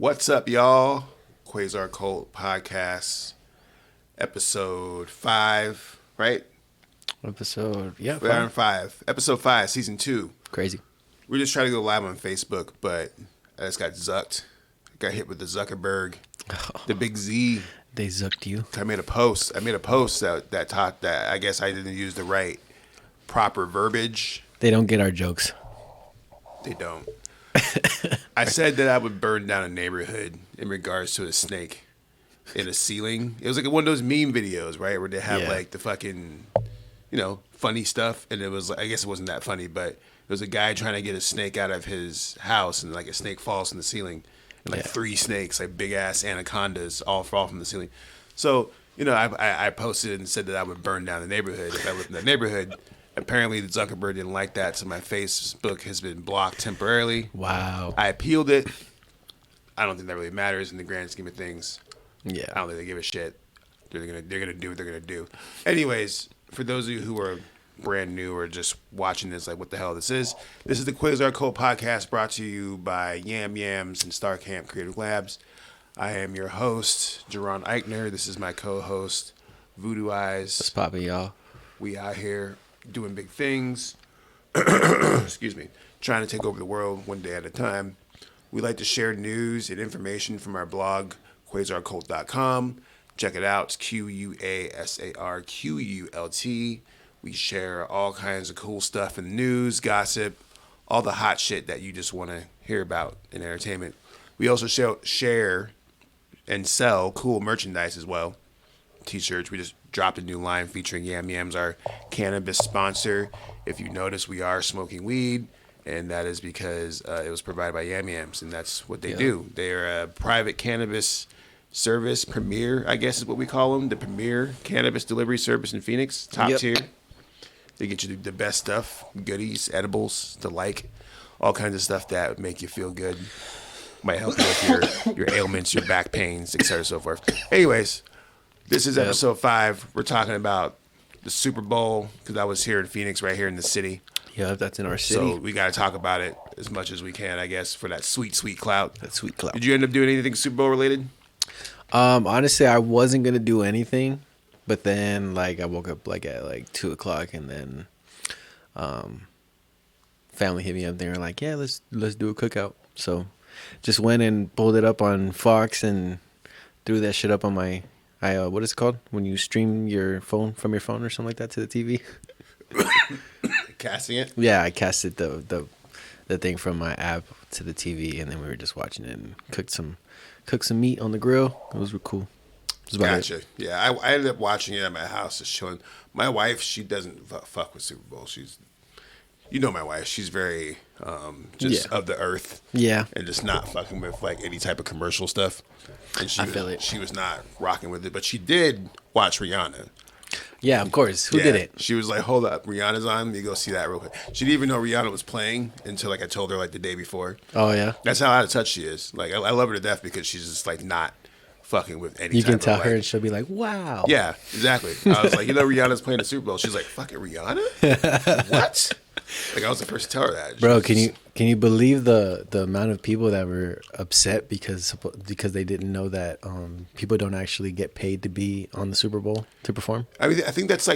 What's up, y'all? Quasar Qult podcast, episode 5, right? We're on 5. Episode 5, season 2. Crazy. We're just trying to go live on Facebook, but I just got zucked. Got hit with the Zuckerberg, the big Z. They zucked you. I made a post that taught that I guess I didn't use the right proper verbiage. They don't get our jokes. They don't. I said that I would burn down a neighborhood in regards to a snake in a ceiling. It was like one of those meme videos, right? Where they have like the fucking, funny stuff. And it was, I guess it wasn't that funny, but it was a guy trying to get a snake out of his house and like a snake falls from the ceiling. And like 3 snakes, like big ass anacondas, all fall from the ceiling. So, I posted and said that I would burn down the neighborhood if I lived in that neighborhood. Apparently, the Zuckerberg didn't like that, so my Facebook has been blocked temporarily. Wow. I appealed it. I don't think that really matters in the grand scheme of things. Yeah. I don't think they give a shit. They're gonna do what they're gonna do. Anyways, for those of you who are brand new or just watching this, like what the hell this is the Quasar Qult podcast brought to you by Yam Yams and Star Camp Creative Labs. I am your host, Jaron Ikner. This is my co-host, VoodooEyes. What's poppin', y'all? We out here doing big things, excuse me, trying to take over the world one day at a time. We like to share news and information from our blog, quasarqult.com. Check it out. It's QUASARQULT. We share all kinds of cool stuff in the news, gossip, all the hot shit that you just want to hear about in entertainment. We also share and sell cool merchandise as well. T-shirts. We just dropped a new line featuring Yam Yams, our cannabis sponsor. If you notice, we are smoking weed, and that is because it was provided by Yam Yams, and that's what they do. They are a private cannabis service, premier, I guess is what we call them, the premier cannabis delivery service in Phoenix, top tier. They get you the best stuff, goodies, edibles, all kinds of stuff that make you feel good. Might help you with your ailments, your back pains, etc., so forth. Anyways, this is episode 5. We're talking about the Super Bowl because I was here in Phoenix, right here in the city. Yeah, that's in our city. So we got to talk about it as much as we can, I guess, for that sweet, sweet clout. That sweet clout. Did you end up doing anything Super Bowl related? Honestly, I wasn't gonna do anything, but then I woke up at 2 o'clock, and then family hit me up. They were like, "Yeah, let's do a cookout." So just went and pulled it up on Fox and threw that shit up on my. What is it called when you stream your phone from your phone or something like that to the TV? Casting it? Yeah, I casted the thing from my app to the TV, and then we were just watching it and cooked some meat on the grill. It was cool. Gotcha. Yeah, I ended up watching it at my house, just chilling. My wife, she doesn't fuck with Super Bowl. My wife. She's very of the earth. Yeah. And just not fucking with any type of commercial stuff. And she was not rocking with it, but she did watch Rihanna. Yeah, of course. Who did it? She was like, "Hold up, Rihanna's on. Let me go see that real quick." She didn't even know Rihanna was playing until I told her the day before. Oh yeah. That's how out of touch she is. I love her to death because she's just not fucking with any. You can tell her, and she'll be like, "Wow." Yeah, exactly. I was like, Rihanna's playing the Super Bowl. She's like, "Fucking Rihanna? What?" I was the first to tell her that. Bro, can you believe the amount of people that were upset because they didn't know that people don't actually get paid to be on the Super Bowl to perform? I mean, I think that's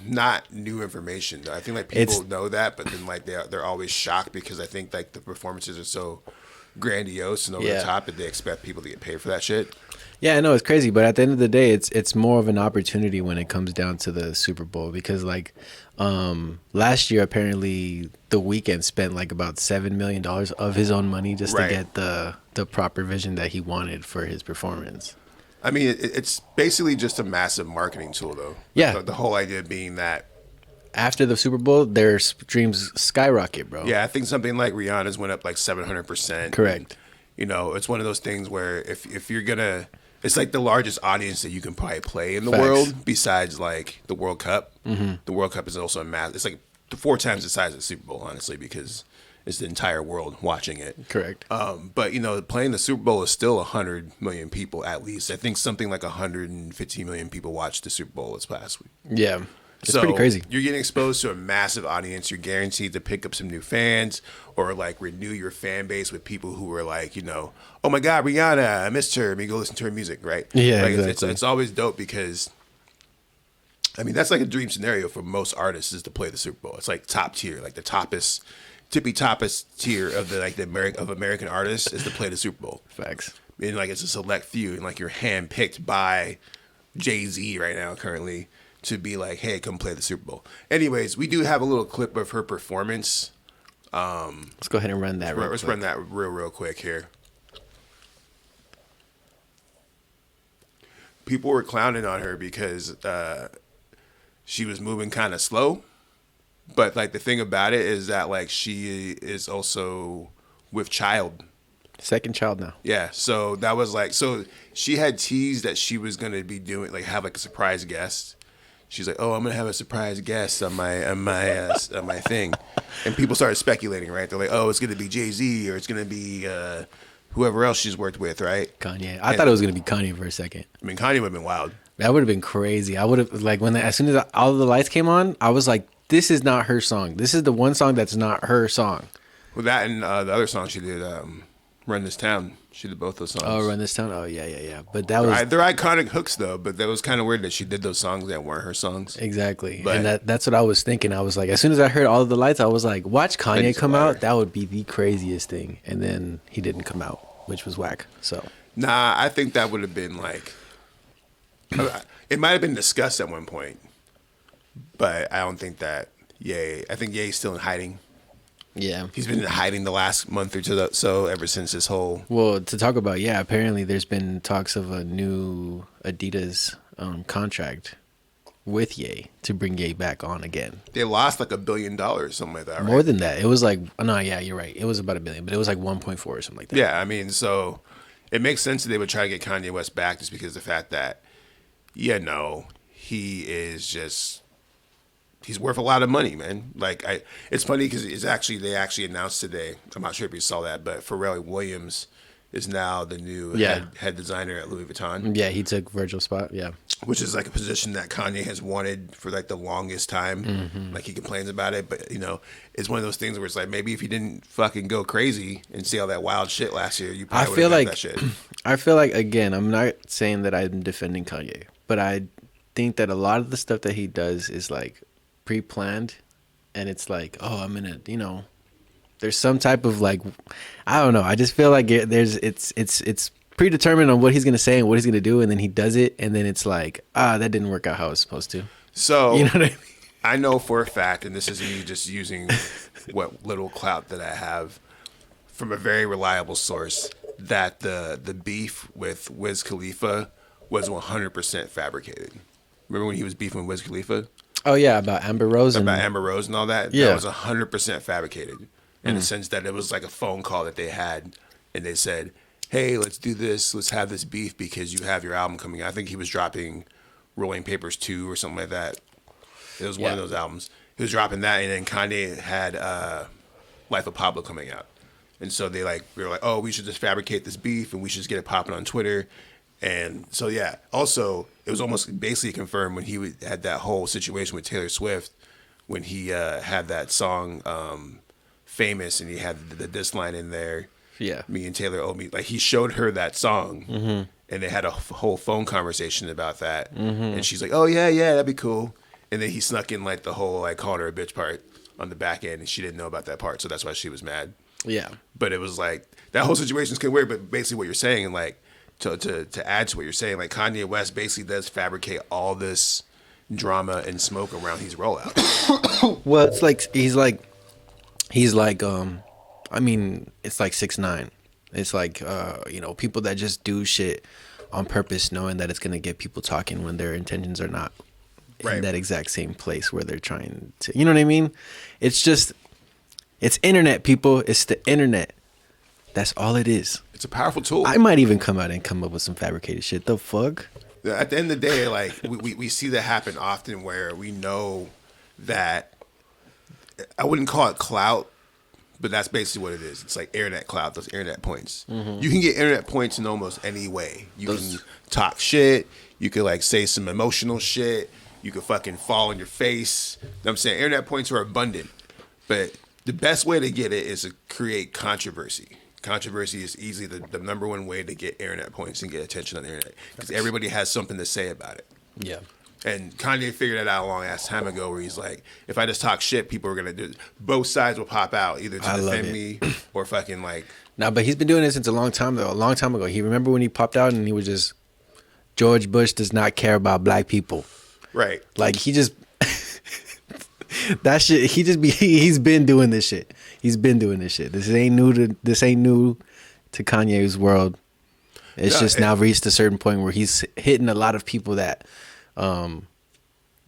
not new information. I think people know that, but then they're always shocked because I think the performances are so grandiose and over the top that they expect people to get paid for that shit. Yeah, I know it's crazy, but at the end of the day, it's more of an opportunity when it comes down to the Super Bowl because last year apparently The Weeknd spent about $7 million of his own money just to get the proper vision that he wanted for his performance. I mean, it's basically just a massive marketing tool, though. Yeah, the whole idea being that after the Super Bowl, their streams skyrocket, bro. Yeah, I think something like Rihanna's went up 700%. Correct. And, it's one of those things where if you're gonna. It's the largest audience that you can probably play in the world besides the World Cup. Mm-hmm. The World Cup is also a mass. It's 4 times the size of the Super Bowl, honestly, because it's the entire world watching it. Correct. But playing the Super Bowl is still 100 million people at least. I think something like 150 million people watched the Super Bowl this past week. Yeah. It's pretty crazy. You're getting exposed to a massive audience. You're guaranteed to pick up some new fans or like renew your fan base with people who are like, oh my God, Rihanna, I missed her. Let me go listen to her music, right? Yeah, like exactly. It's always dope because, I mean, that's like a dream scenario for most artists is to play the Super Bowl. It's like top tier, like the tippy-toppest tier of American artists is to play the Super Bowl. Facts. And like it's a select few, and like you're handpicked by Jay-Z right now currently to be like, hey, come play the Super Bowl. Anyways, we do have a little clip of her performance. Let's go ahead and run that. Let's run that real quick here. People were clowning on her because she was moving kind of slow. But like the thing about it is that like she is also with child. Second child now. Yeah, so that was like, so she had teased that she was gonna be doing like have like a surprise guest. She's like, oh, I'm gonna have a surprise guest on my thing, and people started speculating, right? They're like, oh, it's gonna be Jay-Z or it's gonna be whoever else she's worked with, right? Kanye. I thought it was gonna be Kanye for a second. I mean, Kanye would have been wild. That would have been crazy. I would have like as soon as all the lights came on, I was like, this is not her song. This is the one song that's not her song. Well, that and the other song she did, Run This Town. She did both those songs. Oh, Run This Town. Oh, yeah. But that was they're iconic hooks though. But that was kind of weird that she did those songs that weren't her songs. Exactly. But, and that's what I was thinking. I was like, as soon as I heard all of the lights, I was like, watch Kanye come out. That would be the craziest thing. And then he didn't come out, which was whack. So nah, I think that would have been like, it might have been discussed at one point, but I don't think that Ye. I think Ye's still in hiding. yeah, He's been in hiding the last month or so ever since this whole. Well, to talk about, apparently there's been talks of a new Adidas contract with Ye to bring Ye back on again. They lost like $1 billion, something like that. Right? More than that. It was like, no, yeah, you're right. It was about $1 billion, but it was like 1.4 or something like that. Yeah, I mean, so it makes sense that they would try to get Kanye West back just because of the fact that, he is just. He's worth a lot of money, man. Like it's funny because they actually announced today. I'm not sure if you saw that, but Pharrell Williams is now the new head designer at Louis Vuitton. Yeah, he took Virgil's spot. Yeah, which is like a position that Kanye has wanted for like the longest time. Mm-hmm. Like he complains about it, but it's one of those things where it's like maybe if you didn't fucking go crazy and see all that wild shit last year, you probably would have got that shit. I feel like again, I'm not saying that I'm defending Kanye, but I think that a lot of the stuff that he does is like pre-planned, and it's like, oh, I'm gonna, there's some type of like, I don't know. I just feel like it's predetermined on what he's gonna say and what he's gonna do, and then he does it, and then it's like, that didn't work out how it was supposed to. So you know what I mean? I know for a fact, and this is me just using what little clout that I have from a very reliable source, that the beef with Wiz Khalifa was 100% fabricated. Remember when he was beefing with Wiz Khalifa? Oh yeah, about Amber Rose and all that. Yeah, that was 100% fabricated in the sense that it was like a phone call that they had, and they said, "Hey, let's do this. Let's have this beef because you have your album coming out." I think he was dropping Rolling Papers 2 or something like that. It was one of those albums. He was dropping that, and then Kanye had Life of Pablo coming out, and so we were like, "Oh, we should just fabricate this beef, and we should just get it popping on Twitter." And so, yeah, also, it was almost basically confirmed when he had that whole situation with Taylor Swift, when he had that song Famous, and he had the diss line in there. Yeah. Me and Taylor owe me. Like, he showed her that song, mm-hmm. and they had a whole phone conversation about that. Mm-hmm. And she's like, oh, yeah, that'd be cool. And then he snuck in, like, the whole, like, calling her a bitch part on the back end, and she didn't know about that part, so that's why she was mad. Yeah. But it was, like, that whole situation is kind of weird, but basically what you're saying, and, like, to add to what you're saying, like Kanye West basically does fabricate all this drama and smoke around his rollout. Well, it's like he's like I mean, it's like 6ix9ine. It's like people that just do shit on purpose, knowing that it's gonna get people talking when their intentions are not in that exact same place where they're trying to. You know what I mean? It's internet, people. It's the internet. That's all it is. It's a powerful tool. I might even come out and come up with some fabricated shit. The fuck? At the end of the day, like we see that happen often where we know that, I wouldn't call it clout, but that's basically what it is. It's like internet clout, those internet points. Mm-hmm. You can get internet points in almost any way. You can talk shit. You can like say some emotional shit. You could fucking fall on your face. You know what I'm saying? Internet points are abundant. But the best way to get it is to create controversy. Controversy is easily the number one way to get internet points and get attention on the internet. Because everybody has something to say about it. Yeah. And Kanye figured it out a long ass time ago where he's like, if I just talk shit, people are going to do it. Both sides will pop out, either to defend me or fucking like. Nah, but he's been doing this since a long time, though. A long time ago. He remember when he popped out and he was just, George Bush does not care about black people. Right. Like, he just, that shit, he's been doing this shit. He's been doing this shit. This ain't new to Kanye's world. It's just now reached a certain point where he's hitting a lot of people that,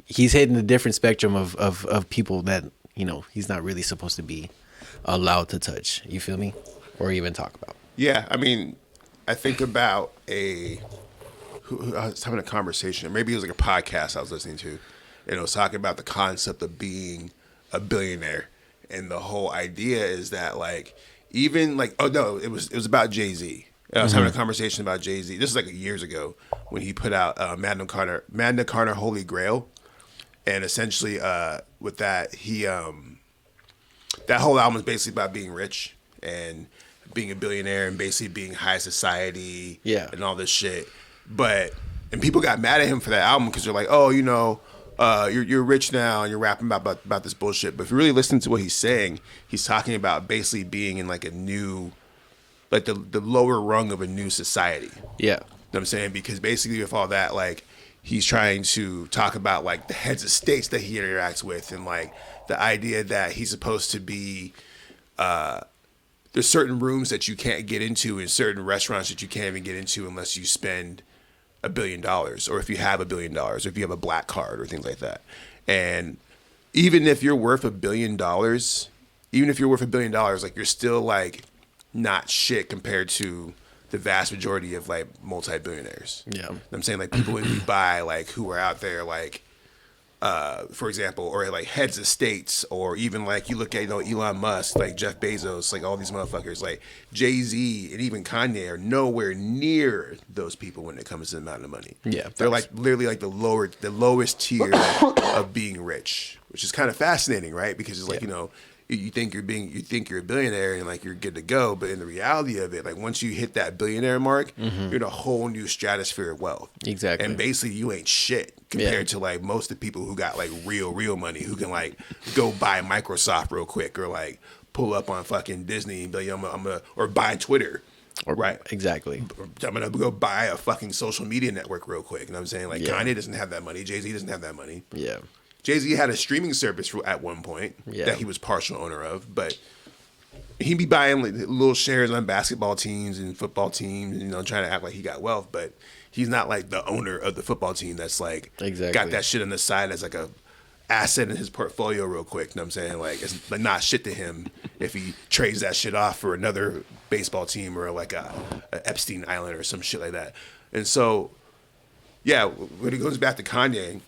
he's hitting a different spectrum of people that, you know, he's not really supposed to be allowed to touch. You feel me? Or even talk about. Yeah. I mean, I think about I was having a conversation. Maybe it was like a podcast I was listening to. And it was talking about the concept of being a billionaire. And the whole idea is that, like, even like, oh no, it was about Jay-Z. I was having a conversation about Jay-Z. This is like years ago when he put out Magna Carta Holy Grail. And essentially with that, he that whole album is basically about being rich and being a billionaire and basically being high society and all this shit. And people got mad at him for that album because they're like, oh, you know, you're rich now and you're rapping about this bullshit. But if you really listen to what he's saying, he's talking about basically being in like a new, like the lower rung of a new society. Yeah. You know what I'm saying? Because basically with all that, like, he's trying to talk about like the heads of states that he interacts with and like the idea that he's supposed to be, there's certain rooms that you can't get into and certain restaurants that you can't even get into unless you spend $1 billion, or if you have $1 billion, or if you have a black card or things like that. And even if you're worth $1 billion, like, you're still like not shit compared to the vast majority of like multi-billionaires. Yeah. You know what I'm saying, like, people in Dubai, like, who are out there, like, for example, or like heads of states, or even like you look at, you know, Elon Musk, like Jeff Bezos, like all these motherfuckers, like Jay-Z and even Kanye are nowhere near those people when it comes to the amount of money. Yeah, they're like literally like the lowest tier of being rich, which is kind of fascinating, right? Because it's like, you know, you think you're a billionaire and like you're good to go, but in the reality of it, like, once you hit that billionaire mark, you're in a whole new stratosphere of wealth. Exactly. And basically you ain't shit compared to like most of the people who got like real money, who can like go buy Microsoft real quick, or like pull up on fucking Disney and be like, I'm gonna or buy Twitter. Right. Exactly. I'm gonna go buy a fucking social media network real quick. You know what I'm saying? Like, Kanye doesn't have that money. Jay-Z doesn't have that money. Yeah. Jay-Z had a streaming service at one point that he was partial owner of, but he'd be buying like little shares on basketball teams and football teams, you know, trying to act like he got wealth, but he's not like the owner of the football team that's like got that shit on the side as like a asset in his portfolio real quick. You know what I'm saying? Like, it's like not shit to him if he trades that shit off for another baseball team or like a Epstein Island or some shit like that. And so, yeah, when it goes back to Kanye,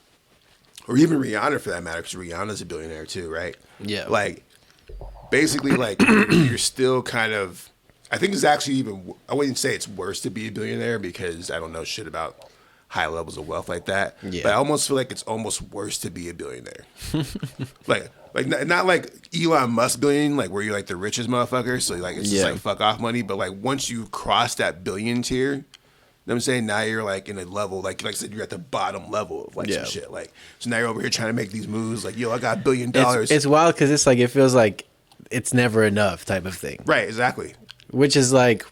or even Rihanna for that matter, because Rihanna's a billionaire too, right? Yeah. Like, basically, like, you're still kind of, I think it's actually even, I wouldn't say it's worse to be a billionaire because I don't know shit about high levels of wealth like that. Yeah. But I almost feel like it's almost worse to be a billionaire. like not like Elon Musk billion, like where you're like the richest motherfucker. So like it's just like fuck off money. But like once you cross that billion tier, you know what I'm saying? Now you're like in a level, like I said, you're at the bottom level of like some shit. Like, so now you're over here trying to make these moves. Like, yo, I got $1 billion. It's wild because it's like, it feels like it's never enough type of thing. Right, exactly. Which is like,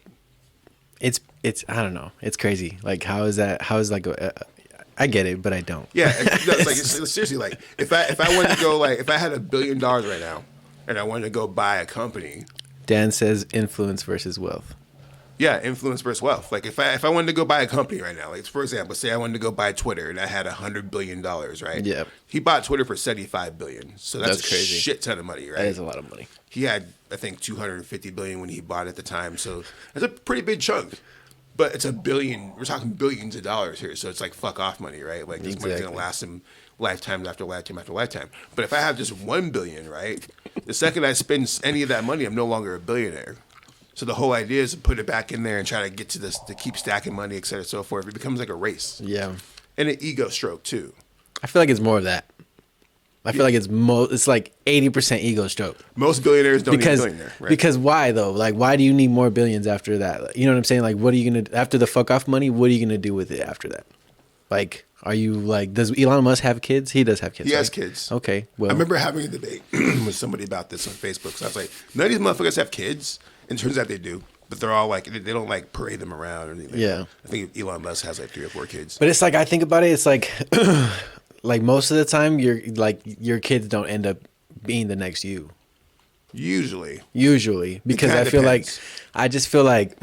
it's I don't know. It's crazy. Like, how is like I get it, but I don't. Yeah, it's like it's seriously, like, if I wanted to go, like, if I had $1 billion right now and I wanted to go buy a company. Dan says influence versus wealth. Yeah, influence versus wealth. Like, if I wanted to go buy a company right now, like, for example, say I wanted to go buy Twitter and I had $100 billion, right? Yeah. He bought Twitter for $75 billion, so that's a crazy shit ton of money, right? That is a lot of money. He had, I think, $250 billion when he bought it at the time, so that's a pretty big chunk. But it's $1 billion. We're talking billions of dollars here, so it's like fuck off money, right? Like, this money's gonna last him lifetimes after lifetime after lifetime. But if I have just $1 billion, right, the second I spend any of that money, I'm no longer a billionaire. So the whole idea is to put it back in there and try to get to this, to keep stacking money, et cetera, so forth. It becomes like a race. Yeah. And an ego stroke, too. I feel like it's more of that. I feel like it's like 80% ego stroke. Most billionaires don't need a billionaire, right? Because why though? Like, why do you need more billions after that? You know what I'm saying? Like, what are you gonna after the fuck off money? What are you gonna do with it after that? Like, are you like? Does Elon Musk have kids? He does have kids. He has kids. Okay, well, I remember having a debate with somebody about this on Facebook. So I was like, none of these motherfuckers have kids, and it turns out they do. But they're all like, they don't like parade them around or anything. Yeah. I think Elon Musk has like 3 or 4 kids. But it's like, I think about it. It's like, like most of the time, your kids don't end up being the next you. Usually, because I feel depends. I just feel like,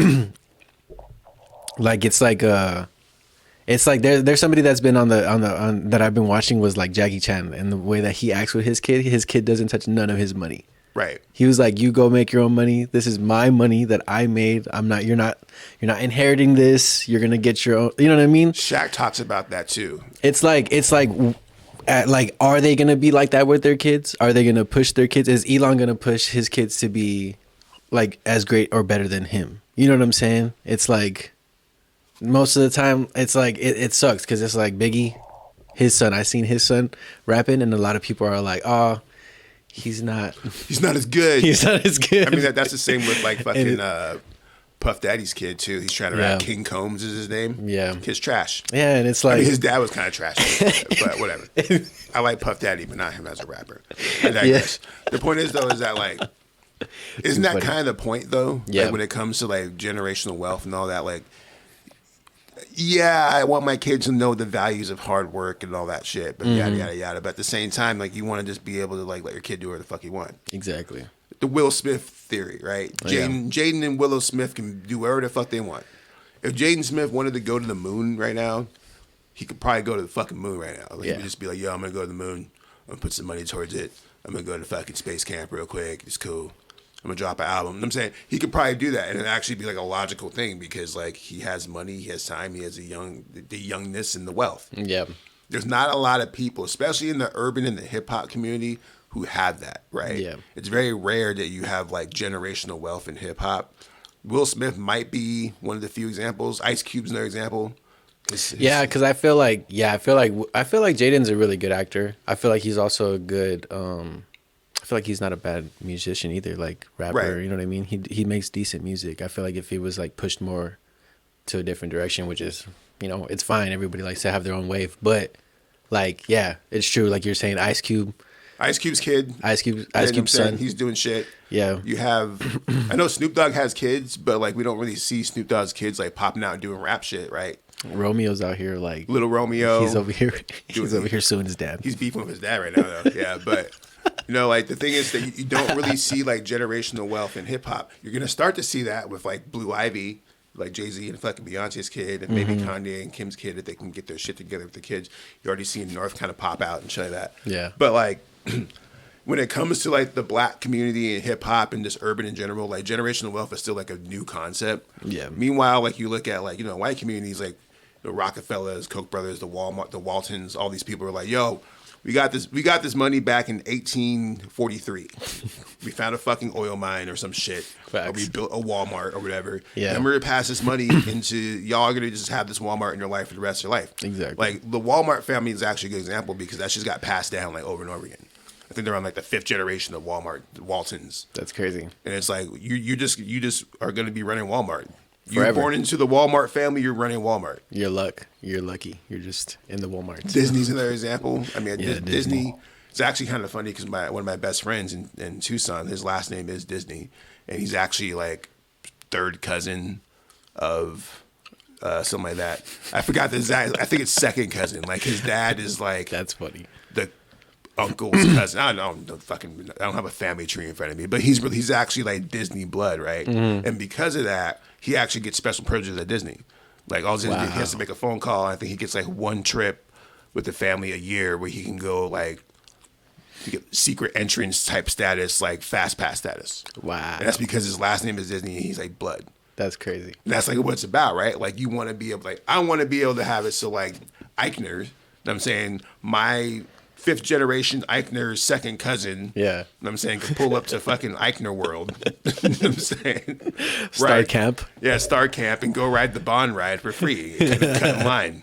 like it's like there's somebody that's been on that I've been watching was like Jackie Chan, and the way that he acts with his kid doesn't touch none of his money. right? He was like, "You go make your own money. This is my money that I made. You're not inheriting this. You're gonna get your own." You know what I mean? Shaq talks about that too. It's like, are they gonna be like that with their kids? Are they gonna push their kids? Is Elon gonna push his kids to be like as great or better than him? You know what I'm saying? It's like most of the time, it's like it sucks because it's like Biggie, his son. I seen his son rapping, and a lot of people are like, "Oh, he's not as good." He's not as good. I mean, that's the same with like fucking Puff Daddy's kid too. He's trying to rap. Yeah. King Combs is his name. Yeah. Kid's trash. Yeah, and it's like, I mean, his dad was kind of trash, but whatever. I like Puff Daddy, but not him as a rapper. I digress. The point is, though, is that like, isn't that kind of the point, though? Yeah. Like, when it comes to like generational wealth and all that, like, yeah, I want my kids to know the values of hard work and all that shit, but yada yada yada. But at the same time, like, you want to just be able to like let your kid do whatever the fuck he want. exactly. The Will Smith theory, right? Jaden and Willow Smith can do whatever the fuck they want. If Jaden Smith wanted to go to the moon right now, he could probably go to the fucking moon right now. Like, he could just be like, yo, I'm going to go to the moon. I'm going to put some money towards it. I'm going to go to fucking space camp real quick. It's cool. I'm going to drop an album. You know what I'm saying? He could probably do that and it actually be like a logical thing because like he has money, he has time, he has the youngness and the wealth. Yeah. There's not a lot of people, especially in the urban and the hip hop community, who have that, right? Yeah. It's very rare that you have like generational wealth in hip hop. Will Smith might be one of the few examples. Ice Cube's another example. Yeah, because I feel like Jaden's a really good actor. I feel like he's also a good. I feel like he's not a bad musician either, like rapper. Right. You know what I mean? He makes decent music. I feel like if he was like pushed more to a different direction, which is, you know, it's fine. Everybody likes to have their own wave, but like, yeah, it's true. Like you're saying, Ice Cube's kid. Ice Cube's son. He's doing shit. Yeah. You have, I know Snoop Dogg has kids, but like we don't really see Snoop Dogg's kids like popping out and doing rap shit, right? Romeo's out here like Little Romeo. He's over here. He's over here suing his dad. He's beefing with his dad right now, though. Yeah, but you know, like the thing is that you don't really see like generational wealth in hip hop. You're gonna start to see that with like Blue Ivy, like Jay-Z and fucking Beyonce's kid, and maybe Kanye and Kim's kid if they can get their shit together with the kids. You're already seeing North kind of pop out and shit like that. Yeah. But like when it comes to like the black community and hip hop and just urban in general, like generational wealth is still like a new concept. Yeah. Meanwhile, like you look at like, you know, white communities like the Rockefellers, Koch brothers, the Walmart, the Waltons, all these people are like, yo, we got this money back in 1843. We found a fucking oil mine or some shit. Facts. Or we built a Walmart or whatever. Yeah. And we're gonna pass this money into y'all are gonna just have this Walmart in your life for the rest of your life. Exactly. Like the Walmart family is actually a good example because that just got passed down like over and over again. I think they're on like the 5th generation of Walmart, the Waltons. That's crazy. And it's like you just are gonna be running Walmart. Forever. You're born into the Walmart family, you're running Walmart. You're lucky. You're just in the Walmart. Disney's another example. I mean, Yeah, Disney. It's actually kind of funny because one of my best friends in Tucson, his last name is Disney, and he's actually like 3rd cousin of something like that. I forgot the exact. I think it's 2nd cousin. Like his dad is like That's funny. the uncle's cousin. I don't have a family tree in front of me, but he's actually like Disney blood, right? And because of that, he actually gets special privileges at Disney. Like all he has to make a phone call. I think he gets like one trip with the family a year where he can go like to get secret entrance type status, like fast pass status. Wow. And that's because his last name is Disney and he's like blood. That's crazy. And that's like what it's about, right? Like you want to be able, like I want to be able to have it so like Ikner, you know what I'm saying, my 5th generation Eichner's 2nd cousin, Yeah. you know what I'm saying, could pull up to fucking Eichner World, you know what I'm saying? Star Camp. Yeah, Star Camp and go ride the Bond ride for free, cut in line.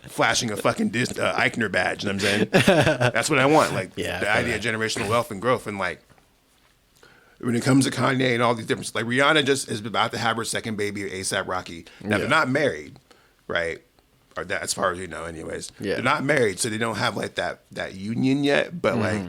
flashing a fucking Ikner badge. You know what I'm saying? That's what I want. Like the idea of generational wealth and growth. And like when it comes to Kanye and all these differences, like Rihanna just is about to have her second baby, A$AP Rocky. Now they're not married, right? Or that, as far as you know, anyways. Yeah. They're not married, so they don't have like that union yet. But like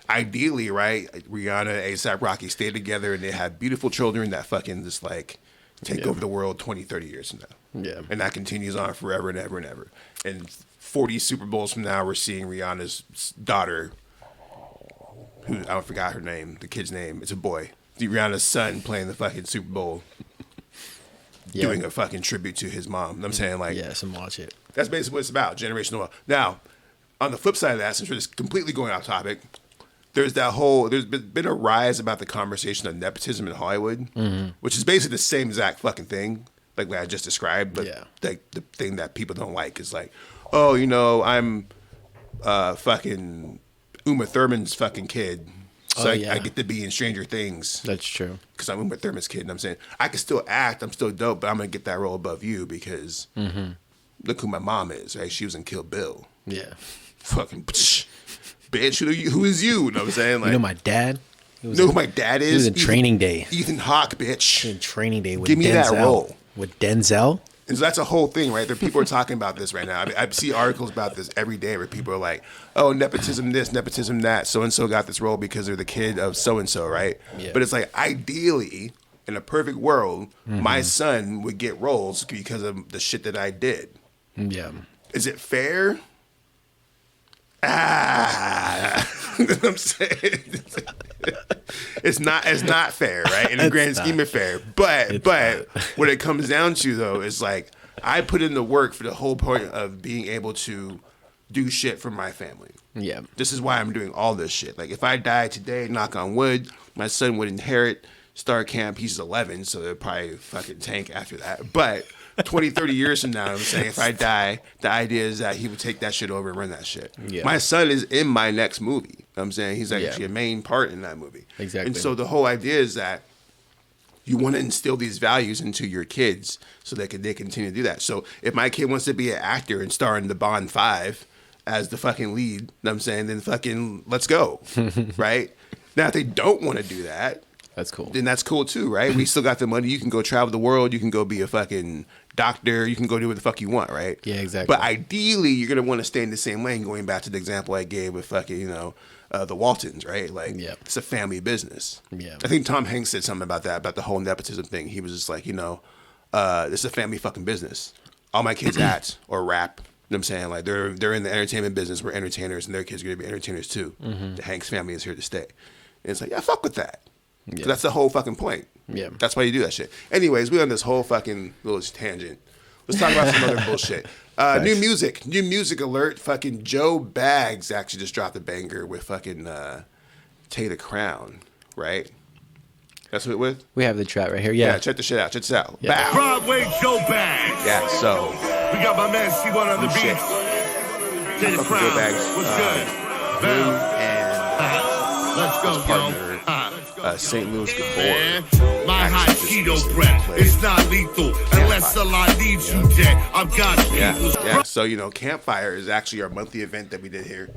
ideally, right? Rihanna and A$AP Rocky stay together and they have beautiful children that fucking just like take over the world 20, 30 years from now. Yeah. And that continues on forever and ever and ever. And 40 Super Bowls from now, we're seeing Rihanna's daughter, who I forgot her name, the kid's name. It's a boy. Rihanna's son playing the fucking Super Bowl, doing a fucking tribute to his mom. You know what I'm saying? Like, some watch it. That's basically what it's about, generational wealth. Now, on the flip side of that, since we're just completely going off topic, there's been a rise about the conversation of nepotism in Hollywood, which is basically the same exact fucking thing, like what I just described. But like the thing that people don't like is like, oh, you know, I'm fucking Uma Thurman's fucking kid, so I get to be in Stranger Things. That's true. Because I'm Uma Thurman's kid, and I'm saying I can still act, I'm still dope, but I'm gonna get that role above you because look who my mom is, right? She was in Kill Bill. Yeah. Fucking bitch, who is you? You know what I'm saying? Like, you know my dad? You know who my dad is? He was in Training Day. Ethan Hawke, bitch. In Training Day with Give me Denzel. that role. With Denzel? And so that's a whole thing, right? There, people are talking about this right now. I mean, I see articles about this every day where people are like, "Oh, nepotism this, nepotism that. So and so got this role because they're the kid of so and so, right?" Yeah. But it's like, ideally, in a perfect world, my son would get roles because of the shit that I did. Yeah. Is it fair? You know what I'm saying? It's not fair, right? In the grand scheme of fair. But what it comes down to though is like I put in the work for the whole point of being able to do shit for my family. Yeah. This is why I'm doing all this shit. Like if I die today, knock on wood, my son would inherit Star Camp. He's 11, so they'll probably fucking tank after that. But 20, 30 years from now, I'm saying if I die, the idea is that he would take that shit over and run that shit. Yeah. My son is in my next movie. You know what I'm saying he's actually a main part in that movie. Exactly. And so the whole idea is that you want to instill these values into your kids so they continue to do that. So if my kid wants to be an actor and star in the Bond 5 as the fucking lead, you know what I'm saying, then fucking let's go. Right? Now, if they don't want to do that, that's cool. Then that's cool too, right? We still got the money. You can go travel the world. You can go be a fucking doctor. You can go do what the fuck you want, right? Yeah, exactly. But ideally, you're gonna want to stay in the same lane. Going back to the example I gave with fucking, the Waltons, right? Like, it's a family business. Yeah. I think Tom Hanks said something about that, about the whole nepotism thing. He was just like, this is a family fucking business. All my kids act or rap. You know what I'm saying? Like they're in the entertainment business. We're entertainers, and their kids are gonna be entertainers too. The Hanks family is here to stay. And it's like, yeah, fuck with that. Yeah. So that's the whole fucking point. Yeah. That's why you do that shit. Anyways, we on this whole fucking little tangent. Let's talk about some other bullshit. New music alert. Fucking Joe Baggs actually just dropped a banger with fucking Tay the Crown, right? That's what it with? We have the track right here. Yeah, check the shit out. Check this out. Yeah. Bow. Broadway Joe Baggs. Yeah, so. We got my man C1 on the beat. Tay the Crown. Joe Baggs. What's good? Him and let's go, his partner, St. Louis Gabor. My high keto breath, it's not lethal unless Allah leaves you dead. I've got people's yeah. So, Campfire is actually our monthly event that we did here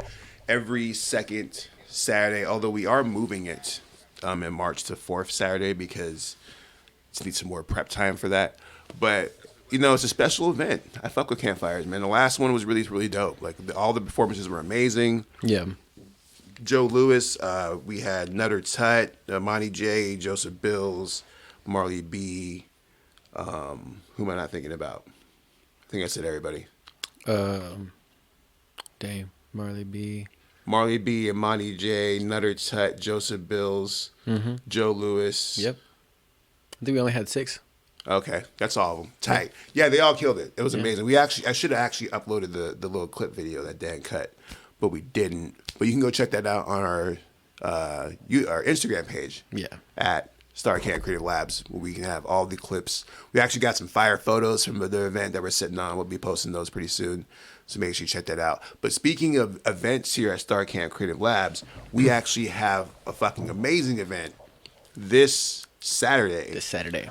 every second Saturday, although we are moving it in March to 4th Saturday because it needs some more prep time for that. But, it's a special event. I fuck with Campfires, man. The last one was really, really dope. Like, all the performances were amazing. Yeah. Joe Lewis, we had Nutter Tut, Monty J, Joseph Bills, Marley B. Who am I not thinking about? I think I said everybody. Damn, Marley B. Marley B and Monty J, Nutter Tut, Joseph Bills, Joe Lewis. Yep. I think we only had 6. Okay, that's all of them. Tight. Yeah, they all killed it. It was amazing. I should have actually uploaded the little clip video that Dan cut, but we didn't. But you can go check that out on our Instagram page. Yeah. At Star Camp Creative Labs, where we can have all the clips. We actually got some fire photos from the event that we're sitting on. We'll be posting those pretty soon, so make sure you check that out. But speaking of events here at Star Camp Creative Labs, we actually have a fucking amazing event this Saturday.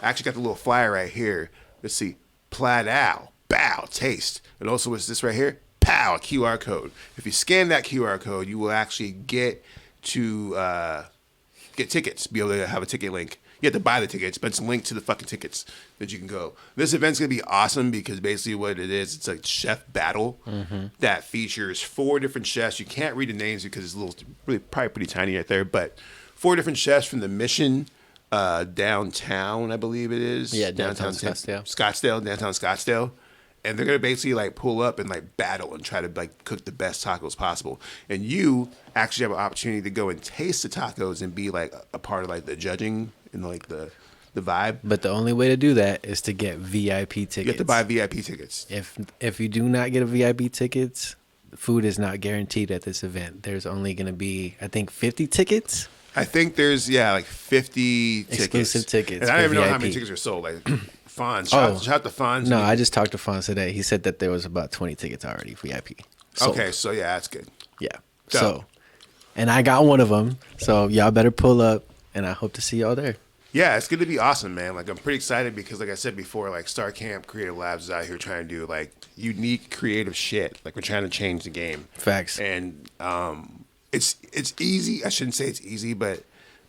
I actually got the little flyer right here. Let's see. Plaid Owl. Bow. Taste. And also, what's this right here? pow, a QR code. If you scan that QR code, you will actually get to get tickets, be able to have a ticket link. You have to buy the tickets, but it's linked to the fucking tickets that you can go. This event's going to be awesome because basically what it is, it's like chef battle that features 4 different chefs. You can't read the names because it's a little, really probably pretty tiny right there, but 4 different chefs from the Mission downtown, I believe it is. Yeah, downtown Scottsdale. Downtown Scottsdale. And they're going to basically like pull up and like battle and try to like cook the best tacos possible. And you actually have an opportunity to go and taste the tacos and be like a part of like the judging and like the vibe. But the only way to do that is to get VIP tickets. You have to buy VIP tickets. If you do not get a VIP tickets, food is not guaranteed at this event. There's only going to be, I think, 50 tickets. I think there's like 50 exclusive tickets. And I don't even know how many tickets are sold. Like Fonz, shout out to Fonz. No, I just talked to Fonz today. He said that there was about 20 tickets already VIP. Sold. Okay, so yeah, that's good. Yeah. So, and I got one of them. So y'all better pull up, and I hope to see y'all there. Yeah, it's going to be awesome, man. Like, I'm pretty excited because, like I said before, like, Star Camp Creative Labs is out here trying to do, like, unique creative shit. Like, we're trying to change the game. Facts. And it's easy. I shouldn't say it's easy, but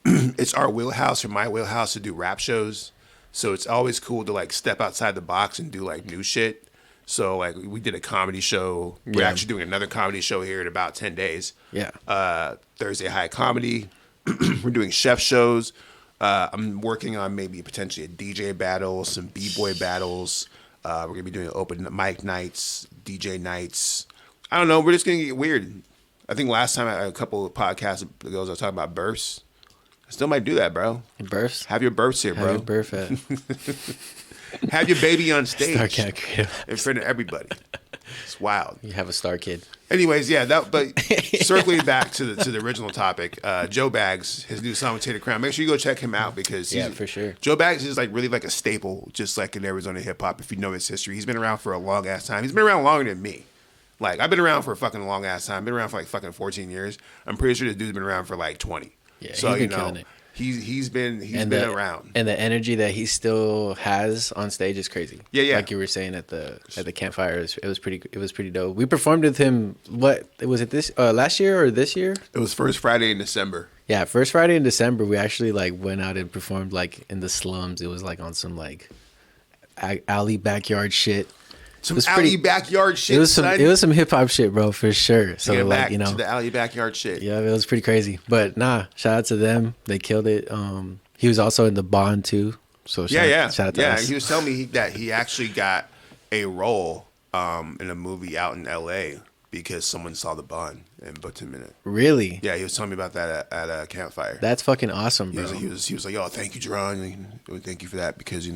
it's our wheelhouse or my wheelhouse to do rap shows. So it's always cool to, like, step outside the box and do, like, new shit. So, like, we did a comedy show. We're actually doing another comedy show here in about 10 days. Yeah. Thursday High Comedy. We're doing chef shows. I'm working on maybe potentially a DJ battle, some B-boy battles. We're going to be doing open mic nights, DJ nights. I don't know. We're just going to get weird. I think last time, a couple of podcasts ago, I was talking about births. I still might do that, bro. Births? Have your births here, bro. Have your birth at. Have your baby on stage. Star Cat Creative. In front of everybody. It's wild. You have a star kid. Anyways, yeah, but circling back to the original topic, Joe Baggs, his new song with Tater Crown. Make sure you go check him out because for sure. Joe Baggs is like really like a staple, just like in Arizona hip hop. If you know his history, he's been around for a long ass time. He's been around longer than me. Like I've been around for a fucking long ass time. Been around for like fucking 14 years. I'm pretty sure this dude's been around for like 20. Yeah, so he's been killing it. He's been around, and the energy that he still has on stage is crazy. Yeah. Like you were saying at the campfire, it was pretty dope. We performed with him. What was it this last year or this year? It was first Friday in December. Yeah, first Friday in December. We actually like went out and performed like in the slums. It was like on some like alley backyard shit. Some alley backyard shit. It was some hip hop shit, bro, for sure. So like to the alley backyard shit. Yeah, it was pretty crazy. But nah, shout out to them. They killed it. He was also in the Bond too. So shout out to us. He was telling me that he actually got a role in a movie out in L.A. because someone saw the Bond and booked him in it. Really? Yeah, he was telling me about that at a campfire. That's fucking awesome, bro. He was like, "Oh, thank you, Jaron. Thank you for that because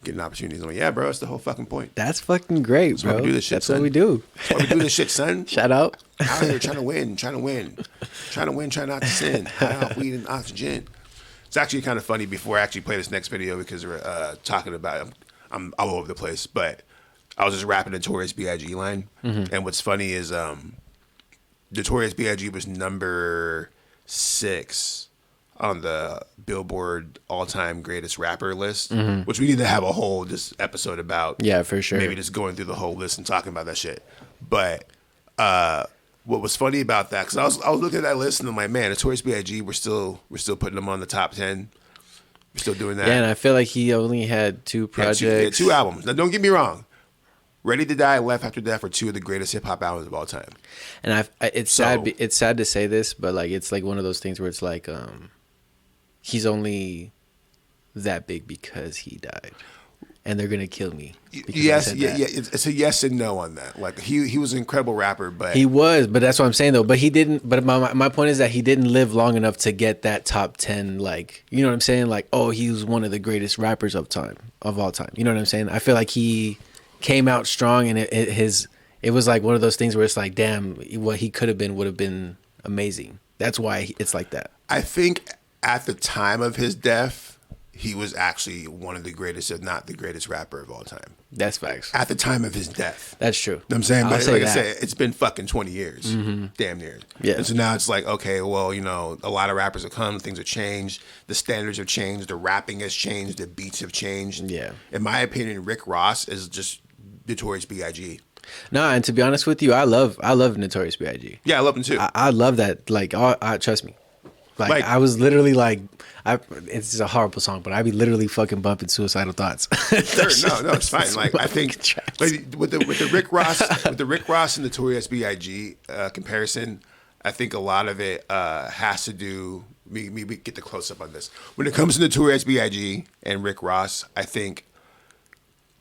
getting opportunities." I'm like, "Yeah, bro, that's the whole fucking point. That's fucking great, bro. Why we do this shit, that's son. what we do. That's why we do this shit, son. Shout out. Out here trying to win, try not to sin. High off weed and oxygen." It's actually kind of funny before I actually play this next video because we're talking about I'm all over the place, but I was just rapping the Notorious B.I.G. line. Mm-hmm. And what's funny is Notorious B.I.G. was number 6 on the Billboard all-time greatest rapper list, which we need to have a whole just episode about. Yeah, for sure. Maybe just going through the whole list and talking about that shit. But what was funny about that, because I was looking at that list and I'm like, man, Notorious B.I.G. we're still putting them on the top 10. We're still doing that. Yeah, and I feel like he only had 2 projects. He had 2 albums. Now, don't get me wrong. Ready to Die and Left After Death are 2 of the greatest hip hop albums of all time. And it's sad to say this, but like it's like one of those things where it's like he's only that big because he died, and they're gonna kill me. Yes, it's a yes and no on that. Like he was an incredible rapper, but he was. But that's what I'm saying though. But he didn't. But my point is that he didn't live long enough to get that top 10. Like, you know what I'm saying? Like, oh, he was one of the greatest rappers of all time. You know what I'm saying? I feel like he came out strong, and it was like one of those things where it's like, damn, what he could have been would have been amazing. That's why it's like that. I think at the time of his death, he was actually one of the greatest, if not the greatest rapper of all time. That's facts. At the time of his death. That's true. You know what I'm saying? But like I said, it's been fucking 20 years. Mm-hmm. Damn near. Yeah. And so now it's like, okay, well, a lot of rappers have come, things have changed, the standards have changed, the rapping has changed, the beats have changed. Yeah. In my opinion, Rick Ross is just Notorious B.I.G. Nah, and to be honest with you, I love Notorious B.I.G. Yeah, I love him too. I love that. Like, trust me. Like, Like- I was literally like, it's a horrible song, but I'd be literally fucking bumping Suicidal Thoughts. Sure, no, it's fine. Like I think like, with the Rick Ross and Notorious B.I.G. Comparison, I think a lot of it has to do. We get the close up on this. When it comes to Notorious B.I.G. and Rick Ross, I think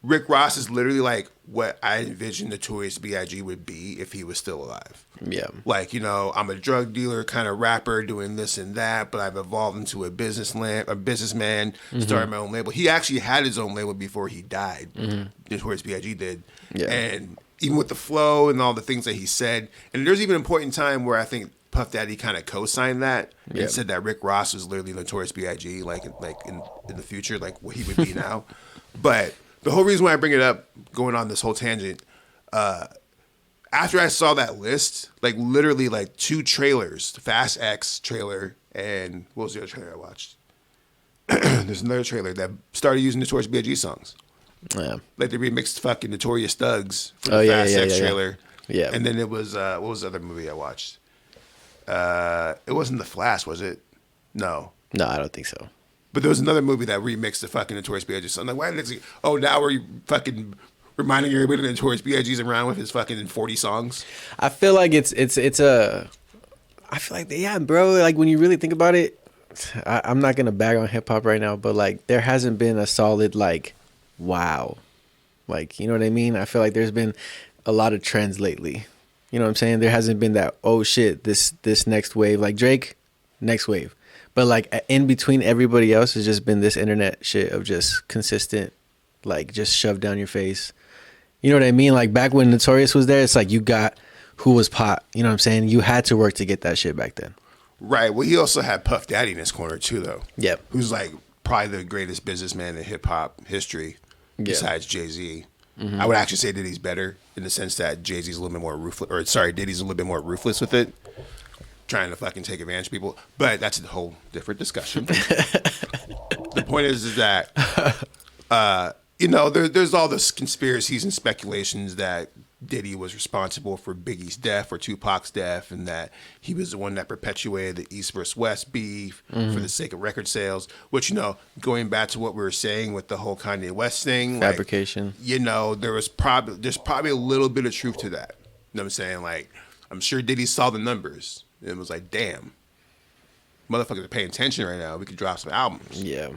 Rick Ross is literally like what I envisioned Notorious B.I.G. would be if he was still alive. Yeah. Like, you know, I'm a drug dealer kind of rapper doing this and that, but I've evolved into a businessman, started my own label. He actually had his own label before he died. Notorious B.I.G. did. Yeah. And even with the flow and all the things that he said, and there's even a point in time where I think Puff Daddy kind of co-signed that and said that Rick Ross was literally Notorious B.I.G. like in the future, like what he would be now. But the whole reason why I bring it up, going on this whole tangent, after I saw that list, like literally like 2 trailers, the Fast X trailer, and what was the other trailer I watched? There's another trailer that started using Notorious B.I.G. songs. Yeah. Like they remixed fucking Notorious Thugs for the yeah, Fast yeah, X yeah, yeah. trailer. Yeah. And then it was, what was the other movie I watched? It wasn't The Flash, was it? No. No, I don't think so. But there was another movie that remixed the fucking Notorious B.I.G. song. Like, why did it? Oh, now we're fucking reminding everybody that Notorious B.I.G.'s around with his fucking 40 songs. I feel like it's a. I feel like yeah, bro. Like when you really think about it, I'm not gonna bag on hip hop right now, but like there hasn't been a solid like, wow, like you know what I mean. I feel like there's been a lot of trends lately. You know what I'm saying? There hasn't been that oh shit this next wave like Drake, next wave. But like in between everybody else has just been this internet shit of just consistent, like just shoved down your face. You know what I mean? Like back when Notorious was there, it's like you got who was pot. You know what I'm saying? You had to work to get that shit back then. Right. Well, he also had Puff Daddy in his corner too, though. Yep. Who's like probably the greatest businessman in hip hop history, besides Jay-Z. I would actually say Diddy's better in the sense that Jay-Z's a little bit more ruthless, or sorry, Diddy's a little bit more ruthless with it. Trying to fucking take advantage of people, but that's a whole different discussion. The point is that you know there's all this conspiracies and speculations that Diddy was responsible for Biggie's death or Tupac's death, and that he was the one that perpetuated the East versus West beef for the sake of record sales. Which, you know, going back to what we were saying with the whole Kanye West thing, Fabrication. like, you know, there's probably a little bit of truth to that. You know what I'm saying? Like, I'm sure Diddy saw the numbers. It was like, damn, motherfuckers are paying attention right now. We could drop some albums. Yeah.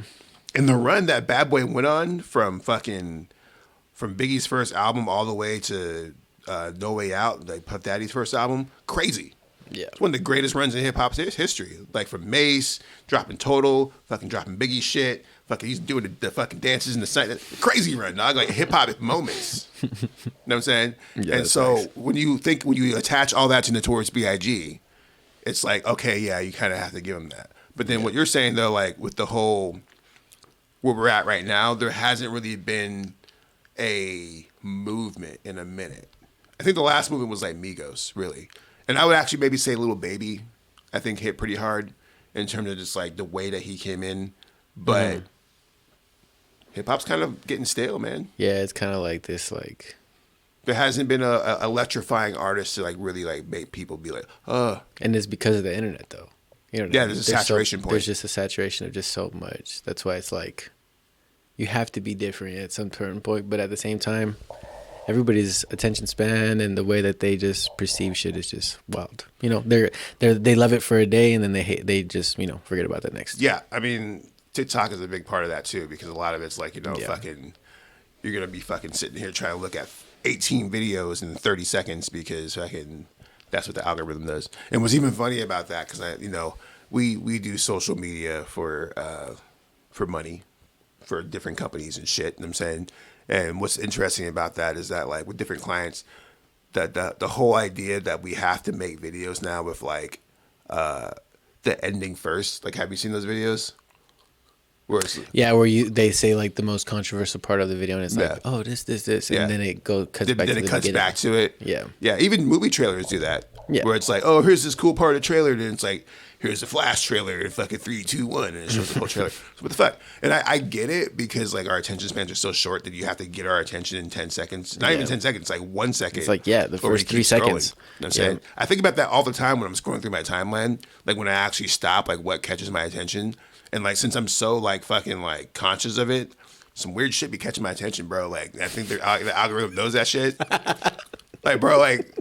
And the run that Bad Boy went on from Biggie's first album all the way to No Way Out, like Puff Daddy's first album, crazy. Yeah. It's one of the greatest runs in hip hop's history. Like from Mace, dropping Total, fucking dropping Biggie shit, fucking he's doing the fucking dances in the side. Crazy run, dog. Like hip hop moments. You know what I'm saying? Yeah, and so nice. when you attach all that to Notorious B.I.G., it's like, okay, yeah, you kind of have to give him that. But then what you're saying though, like with the whole where we're at right now, there hasn't really been a movement in a minute. I think the last movement was like Migos, really. And I would actually maybe say Lil Baby, I think hit pretty hard in terms of just like the way that he came in. But hip hop's kind of getting stale, man. Yeah, it's kind of like this, like there hasn't been a electrifying artist to like really like make people be like, and it's because of the internet, though. You know, yeah, there's a saturation point. There's just a saturation of just so much. That's why it's like you have to be different at some certain point, but at the same time, everybody's attention span and the way that they just perceive shit is just wild. You know, they love it for a day and then they just, you know, forget about that next. Yeah, I mean, TikTok is a big part of that too, because a lot of it's like, you know, fucking, you're gonna be fucking sitting here trying to look at 18 videos in 30 seconds because fucking that's what the algorithm does. And what's even funny about that, because we do social media for money for different companies and shit. You know what I'm saying? And what's interesting about that is that like with different clients, that the whole idea that we have to make videos now with like the ending first. Like, have you seen those videos? Where it's, where they say like the most controversial part of the video, and it's like, oh, this, and then it cuts back. Then it cuts back to it. Yeah, yeah. Even movie trailers do that. Yeah, where it's like, oh, here's this cool part of the trailer, and then it's like, here's the Flash trailer, and fucking 3, 2, 1, and it shows the whole trailer. So what the fuck? And I get it because like our attention spans are so short that you have to get our attention in 10 seconds. Not even 10 seconds, like 1 second. It's like the first 3 seconds. You know what I'm saying? I think about that all the time when I'm scrolling through my timeline. Like when I actually stop, like what catches my attention. And like since I'm so like fucking like conscious of it, some weird shit be catching my attention, bro. Like I think the algorithm knows that shit. Like, bro, like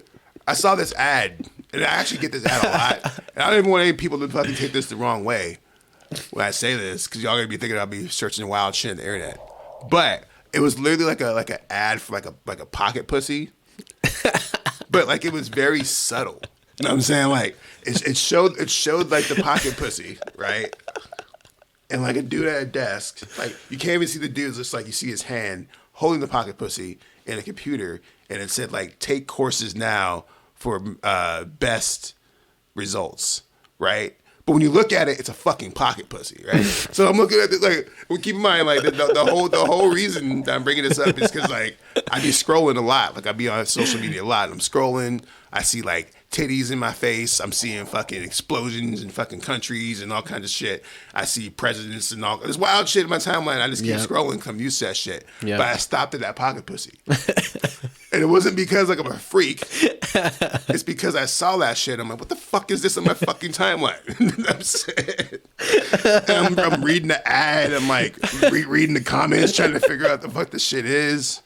I saw this ad, and I actually get this ad a lot. And I don't even want any people to fucking take this the wrong way when I say this, because y'all gonna be thinking I'll be searching wild shit on the internet. But it was literally like an ad for like a pocket pussy, but like it was very subtle. You know what I'm saying? Like it showed like the pocket pussy, right? And like a dude at a desk, like you can't even see the dude. It's just like you see his hand holding the pocket pussy in a computer, and it said like take courses now for best results, right? But when you look at it, it's a fucking pocket pussy, right? So I'm looking at it like, well, keep in mind like the whole reason that I'm bringing this up is because like I be scrolling a lot, like I be on social media a lot. I'm scrolling, I see like titties in my face. I'm seeing fucking explosions in fucking countries and all kinds of shit. I see presidents and all this wild shit in my timeline. I just keep scrolling because I'm used to that shit. But I stopped at that pocket pussy. And it wasn't because like I'm a freak. It's because I saw that shit. I'm like, what the fuck is this on my fucking timeline? You know what I'm saying? And I'm reading the ad. I'm like reading the comments, trying to figure out the fuck this shit is.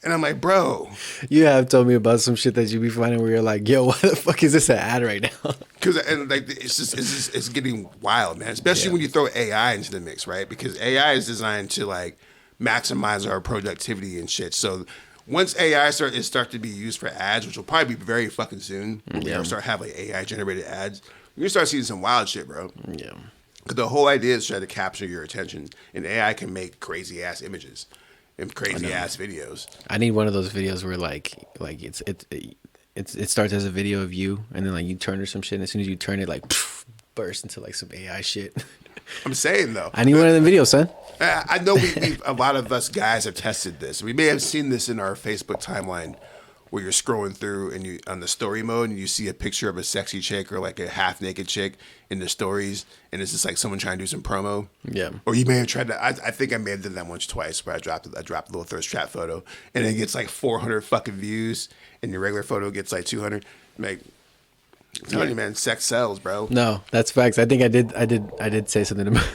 And I'm like, bro. You have told me about some shit that you be finding where you're like, yo, why the fuck is this an ad right now? Because like it's getting wild, man. Especially when you throw AI into the mix, right? Because AI is designed to like maximize our productivity and shit. So once AI start to be used for ads, which will probably be very fucking soon, we'll start having like AI generated ads. You're gonna start seeing some wild shit, bro. Yeah. Because the whole idea is to try to capture your attention, and AI can make crazy ass images and crazy ass videos. I need one of those videos where like it starts as a video of you, and then like you turn or some shit, and as soon as you turn it, like burst into like some AI shit. I'm saying though, I need one of them videos, son. I know we a lot of us guys have tested this. We may have seen this in our Facebook timeline, where you're scrolling through and you on the story mode and you see a picture of a sexy chick or like a half naked chick in the stories, and it's just like someone trying to do some promo. Yeah. Or you may have tried to. I think I may have done that once, twice, where I dropped a little thirst trap photo, and it gets like 400 fucking views, and your regular photo gets like 200. Like, I'm telling you, man, sex sells, bro. No, that's facts. I think I did say something about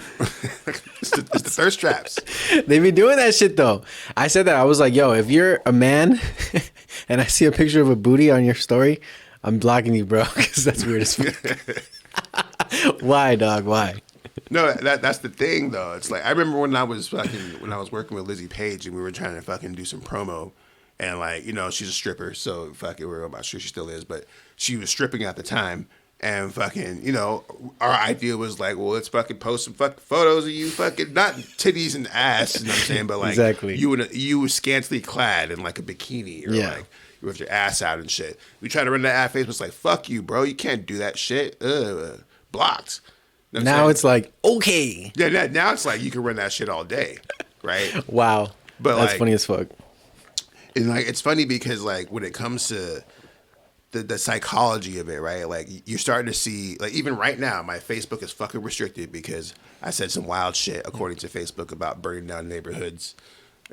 it's the thirst traps. They be doing that shit though. I said that. I was like, yo, if you're a man and I see a picture of a booty on your story, I'm blocking you, bro, because that's weird as fuck. Why, dog? Why? No, that's the thing though. It's like I remember when I was working with Lizzie Page and we were trying to fucking do some promo, and like, you know, she's a stripper, so fucking I'm not sure she still is, but she was stripping at the time, and fucking, you know, our idea was like, well, let's fucking post some fucking photos of you fucking not titties and ass, you know what I'm saying, but like exactly. you were scantily clad in like a bikini or like with your ass out and shit. We tried to run that ad. Facebook's like, fuck you, bro, you can't do that shit. Blocked. You know now it's like, okay. Yeah, now it's like you can run that shit all day, right? Wow. But that's like, funny as fuck. And like it's funny because like when it comes to the psychology of it, right? Like you're starting to see, like even right now, my Facebook is fucking restricted because I said some wild shit according to Facebook about burning down neighborhoods.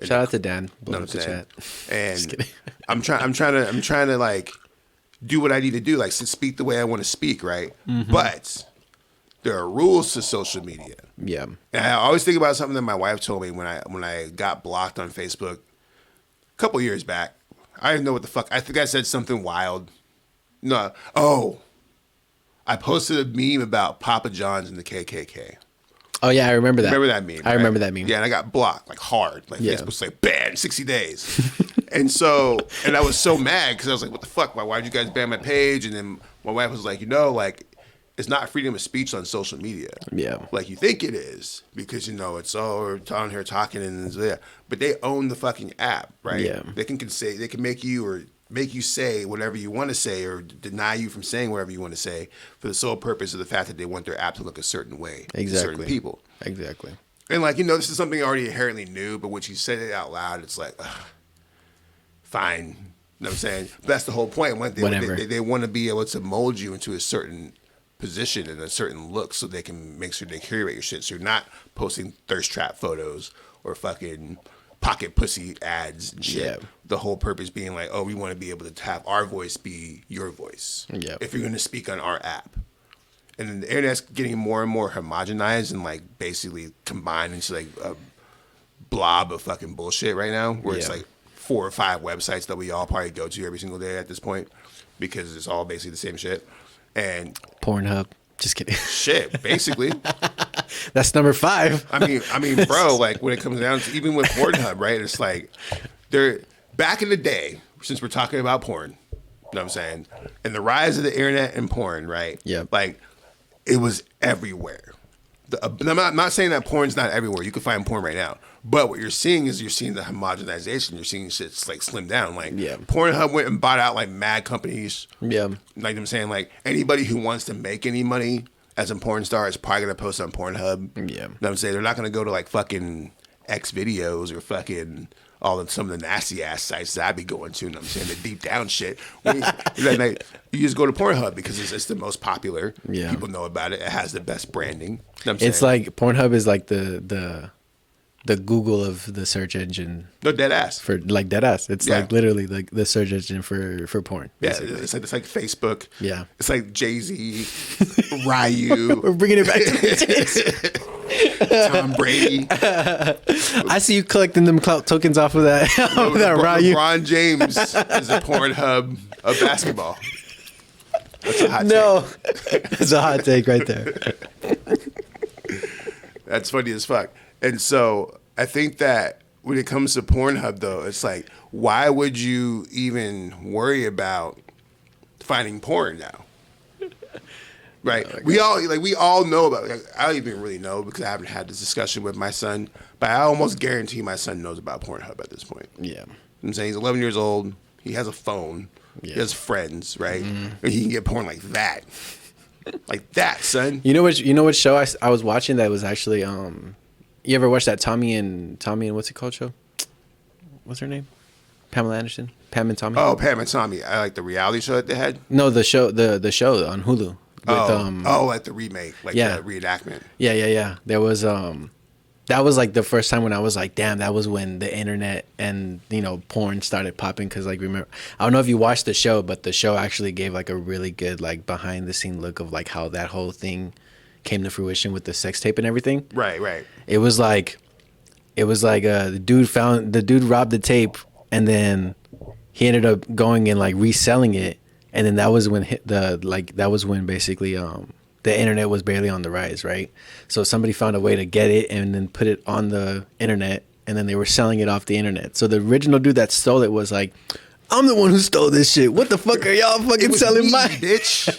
Shout out to Dan. No, I'm saying. And I'm trying to like do what I need to do, like speak the way I want to speak, right? Mm-hmm. But there are rules to social media. Yeah. And I always think about something that my wife told me when I got blocked on Facebook a couple years back. I didn't know what the fuck. I think I said something wild. No. Oh. I posted a meme about Papa John's and the KKK. Oh, yeah, I remember that. Remember that meme? I remember that meme. Yeah, and I got blocked, like hard. Like Facebook's like, ban, 60 days. and I was so mad because I was like, what the fuck? Why did you guys ban my page? And then my wife was like, you know, like, it's not freedom of speech on social media. Yeah. Like you think it is because, you know, it's all on here talking and yeah. But they own the fucking app, right? Yeah. They can make you say whatever you want to say or deny you from saying whatever you want to say for the sole purpose of the fact that they want their app to look a certain way to certain people. Exactly. And like, you know, this is something I already inherently knew, but when you said it out loud, it's like, ugh, fine. You know what I'm saying? But that's the whole point. They want to be able to mold you into a certain position and a certain look so they can make sure they curate your shit. So you're not posting thirst trap photos or fucking pocket pussy ads and shit. Yeah. The whole purpose being like, oh, we want to be able to have our voice be your voice. Yeah. If you're going to speak on our app. And then the internet's getting more and more homogenized and like basically combined into like a blob of fucking bullshit right now, where it's like 4 or 5 websites that we all probably go to every single day at this point because it's all basically the same shit. And Pornhub, just kidding. Shit, basically. That's number 5. I mean, bro, like when it comes down to even with Pornhub, right? It's like they're back in the day, since we're talking about porn, you know what I'm saying? And the rise of the internet and porn, right? Yeah. Like it was everywhere. I'm not saying that porn's not everywhere. You can find porn right now. But what you're seeing is the homogenization. You're seeing shit's like slimmed down. Like Pornhub went and bought out like mad companies. Yeah. Like I'm saying, like anybody who wants to make any money as a porn star is probably gonna post on Pornhub. Yeah. You know what I'm saying? They're not gonna go to like fucking X videos or fucking some of the nasty ass sites that I be going to, you know what I'm saying, the deep down shit. You just go to Pornhub because it's the most popular. Yeah. People know about it. It has the best branding. You know what I'm saying? It's like Pornhub is like the Google of the search engine. No, dead ass. For like dead ass. It's like literally like the search engine for porn. Basically. Yeah, it's like Facebook. Yeah. It's like Jay-Z, Ryu. We're bringing it back to Tom Brady. I see you collecting them clout tokens off of that. Ryu. LeBron James is a Pornhub of basketball. That's a hot take. That's a hot take right there. That's funny as fuck. And so I think that when it comes to Pornhub, though, it's like, why would you even worry about finding porn now? Right? Oh, we all know about it. Like, I don't even really know because I haven't had this discussion with my son, but I almost guarantee my son knows about Pornhub at this point. Yeah. I'm saying he's 11 years old. He has a phone. Yeah. He has friends, right? Mm-hmm. And he can get porn like that. Like that, son. You know what show I was watching that was actually you ever watch that Tommy and what's it called show? What's her name? Pamela Anderson? Pam and Tommy? Oh, Pam and Tommy. I like the reality show that they had. No, the show on Hulu. With, like the remake, like the reenactment. Yeah. There was that was like the first time when I was like, damn, that was when the internet and porn started popping. Because like remember, I don't know if you watched the show, but the show actually gave like a really good like behind the scene look of like how that whole thing came to fruition with the sex tape and everything. Right. It was like the dude robbed the tape and then he ended up going and like reselling it, and then that was when basically the internet was barely on the rise, right? So somebody found a way to get it and then put it on the internet, and then they were selling it off the internet. So the original dude that stole it was like, I'm the one who stole this shit. What the fuck are y'all fucking selling my bitch?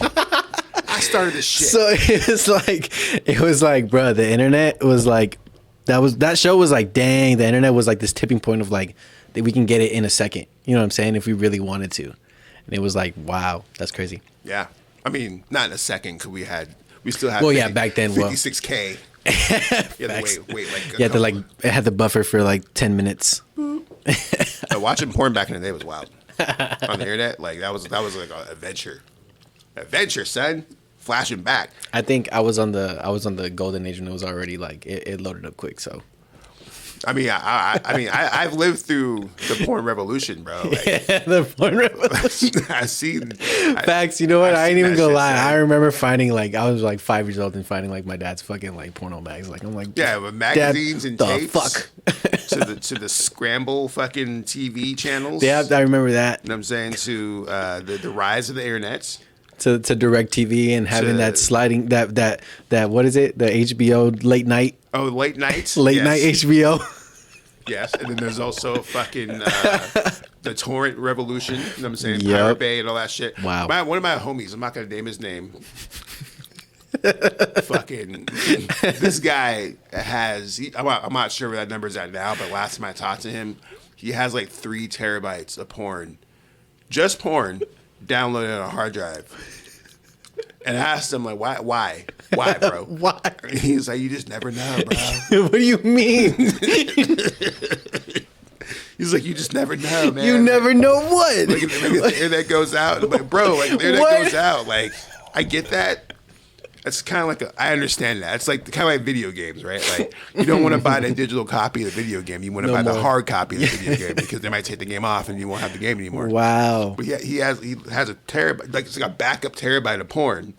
I started this shit. So it was like, bro, the internet was like, that show was like, dang, the internet was like this tipping point of like, that we can get it in a second. You know what I'm saying? If we really wanted to. And it was like, wow, that's crazy. Yeah. I mean, not in a second, because we still had back then, 56K. It had the buffer for like 10 minutes. Watching porn back in the day was wild. On the internet, like that was like an adventure, son. Flashing back. I think I was on the golden age when it was already like it loaded up quick. So, I mean, I've lived through the porn revolution, bro. Like, the porn revolution. I've seen facts. You know what? I ain't even gonna lie. I remember finding like I was like 5 years old and finding like my dad's fucking like porno mags. Like I'm like, with magazines and tapes. Fuck. to the scramble fucking TV channels. Yeah, I remember that. You know what I'm saying? To the rise of the internet. To direct TV and having that sliding that what is it? The HBO late night. Oh, late night. Night HBO. Yes, and then there's also fucking the torrent revolution. You know what I'm saying? Pirate Bay and all that shit. Wow. One of my homies, I'm not gonna name his name. Fucking this guy has. I'm not sure where that number's at now, but last time I talked to him, he has like 3 terabytes of porn, just porn, downloaded on a hard drive. And I asked him, like, why, bro? Why? He's like, you just never know, bro. What do you mean? He's like, you just never know, man. You never know what? Like, the internet goes out. I'm like, bro, like, the internet goes out. Like, I get that. It's kind of like I understand that. It's like kind of like video games, right? Like, you don't want to buy the digital copy of the video game. You want to buy the hard copy of the video game because they might take the game off and you won't have the game anymore. Wow. But yeah, he has a terabyte, like it's like a backup terabyte of porn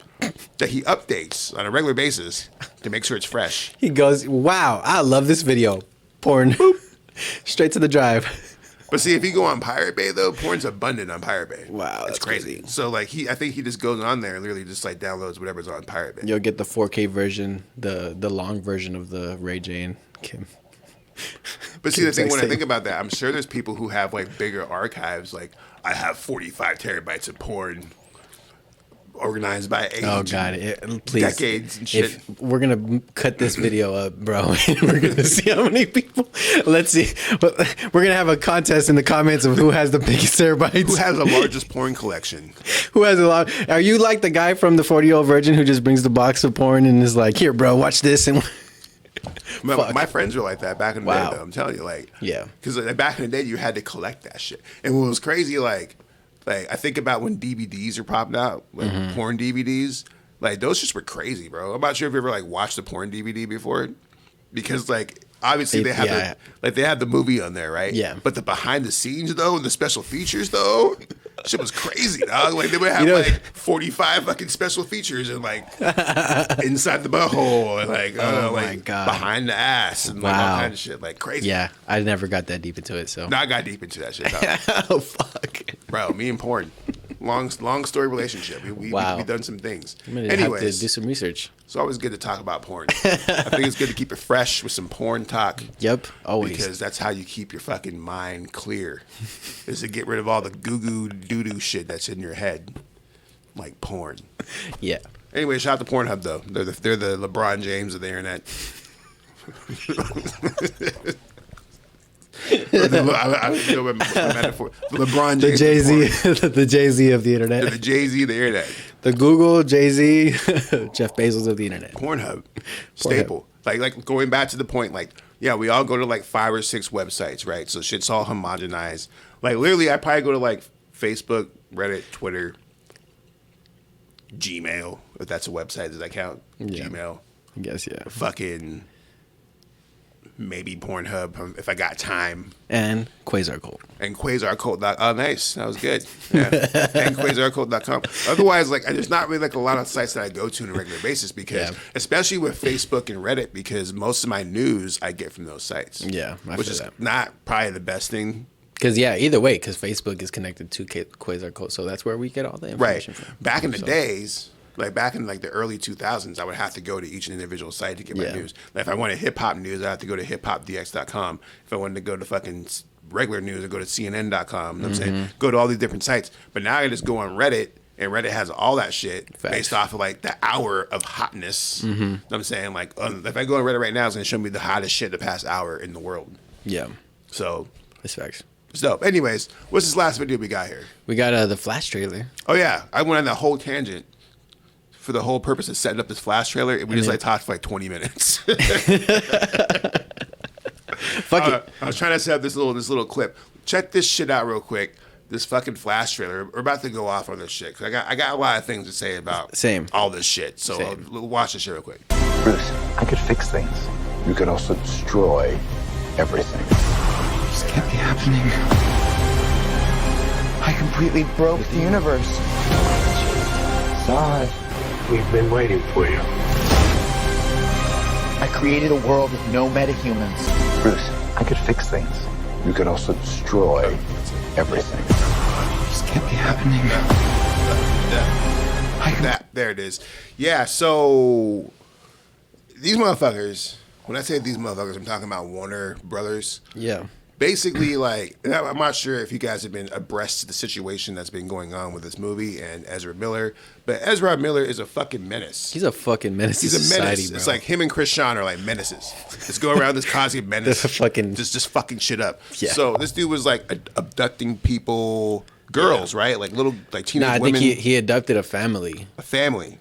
that he updates on a regular basis to make sure it's fresh. He goes, wow, I love this video. Porn. Straight to the drive. But see, if you go on Pirate Bay though, porn's abundant on Pirate Bay. Wow, it's that's crazy. So like I think he just goes on there and literally just like downloads whatever's on Pirate Bay. You'll get the 4K version, the long version of the Ray J and Kim. But see, the thing when I think about that, I'm sure there's people who have like bigger archives. Like I have 45 terabytes of porn organized by age. Oh God! Please, decades and shit. If we're gonna cut this video up, bro, and we're gonna see how many people. Let's see. We're gonna have a contest in the comments of who has the biggest terabytes. Who has the largest porn collection? Who has a lot? Are you like the guy from the 40-Year-Old Virgin who just brings the box of porn and is like, "Here, bro, watch this"? And my friends were like that back in the day. Though, I'm telling you, like, yeah, because back in the day, you had to collect that shit. And what was crazy, like I think about when DVDs are popping out, like porn DVDs, like those just were crazy, bro. I'm not sure if you ever like watched a porn DVD before, because like obviously they have they had the movie on there, right? Yeah. But the behind the scenes though, and the special features though, shit was crazy, dog. Like they would have like 45 fucking special features and like inside the butthole and like oh my like God, behind the ass and like all kinds of shit, like crazy. Yeah, I never got that deep into it, so no, I got deep into that shit. Dog. Oh fuck, bro, me and porn, long story relationship. We done some things. Anyways, have to do some research. It's always good to talk about porn. I think it's good to keep it fresh with some porn talk. Yep, always. Because that's how you keep your fucking mind clear. Is to get rid of all the goo-goo doo-doo shit that's in your head. Like porn. Yeah. Anyway, shout out to Pornhub though. They're the LeBron James of the internet. I feel my metaphor. LeBron James. The Jay-Z of the internet. The Jay-Z of the internet. The Google, Jay-Z, Jeff Bezos of the internet. Pornhub. Staple. Like going back to the point, like, yeah, we all go to like 5 or 6 websites, right? So shit's all homogenized. Like literally I probably go to like Facebook, Reddit, Twitter, Gmail, if that's a website, does that count? Yeah. Gmail. I guess, yeah. Fucking maybe Pornhub if I got time. And Quasar Qult. And Quasar Qult. Oh, nice. That was good. Yeah. And QuasarQult.com. Otherwise, like, there's not really like a lot of sites that I go to on a regular basis because, especially with Facebook and Reddit, because most of my news I get from those sites. Yeah, which is not probably the best thing. Because, yeah, either way, because Facebook is connected to Quasar Qult, so that's where we get all the information from. Back in the days, like back in like the early 2000s, I would have to go to each individual site to get my news. Like if I wanted hip hop news, I have to go to hiphopdx.com. If I wanted to go to fucking regular news, I go to CNN.com. You know what I'm saying? Go to all these different sites. But now I just go on Reddit, and Reddit has all that shit based off of like the hour of hotness. You know what I'm saying? Like if I go on Reddit right now, it's gonna show me the hottest shit the past hour in the world. Yeah. So it's facts. It's dope. Anyways, what's this last video we got here? We got the Flash trailer. Oh yeah, I went on that whole tangent for the whole purpose of setting up this Flash trailer, and we just like talked for like 20 minutes. Fuck it. I was trying to set up this little clip. Check this shit out real quick. This fucking Flash trailer. We're about to go off on this shit. 'Cause I got a lot of things to say about all this shit. So watch this shit real quick. Bruce, I could fix things. You could also destroy everything. This can't be happening. I completely broke the universe. Zod. We've been waiting for you. I created a world with no metahumans. Bruce, I could fix things. You could also destroy everything. This can't be happening. There it is. Yeah, so these motherfuckers, when I say these motherfuckers, I'm talking about Warner Brothers. Yeah. Basically, like, I'm not sure if you guys have been abreast to the situation that's been going on with this movie and Ezra Miller, but Ezra Miller is a fucking menace. He's a fucking menace. He's a menace. Bro. It's like him and Chris Sean are like menaces. Just go around this causing menace. fucking just fucking shit up. Yeah. So this dude was like abducting people, girls, right? Like little, like teenage I women. think he abducted a family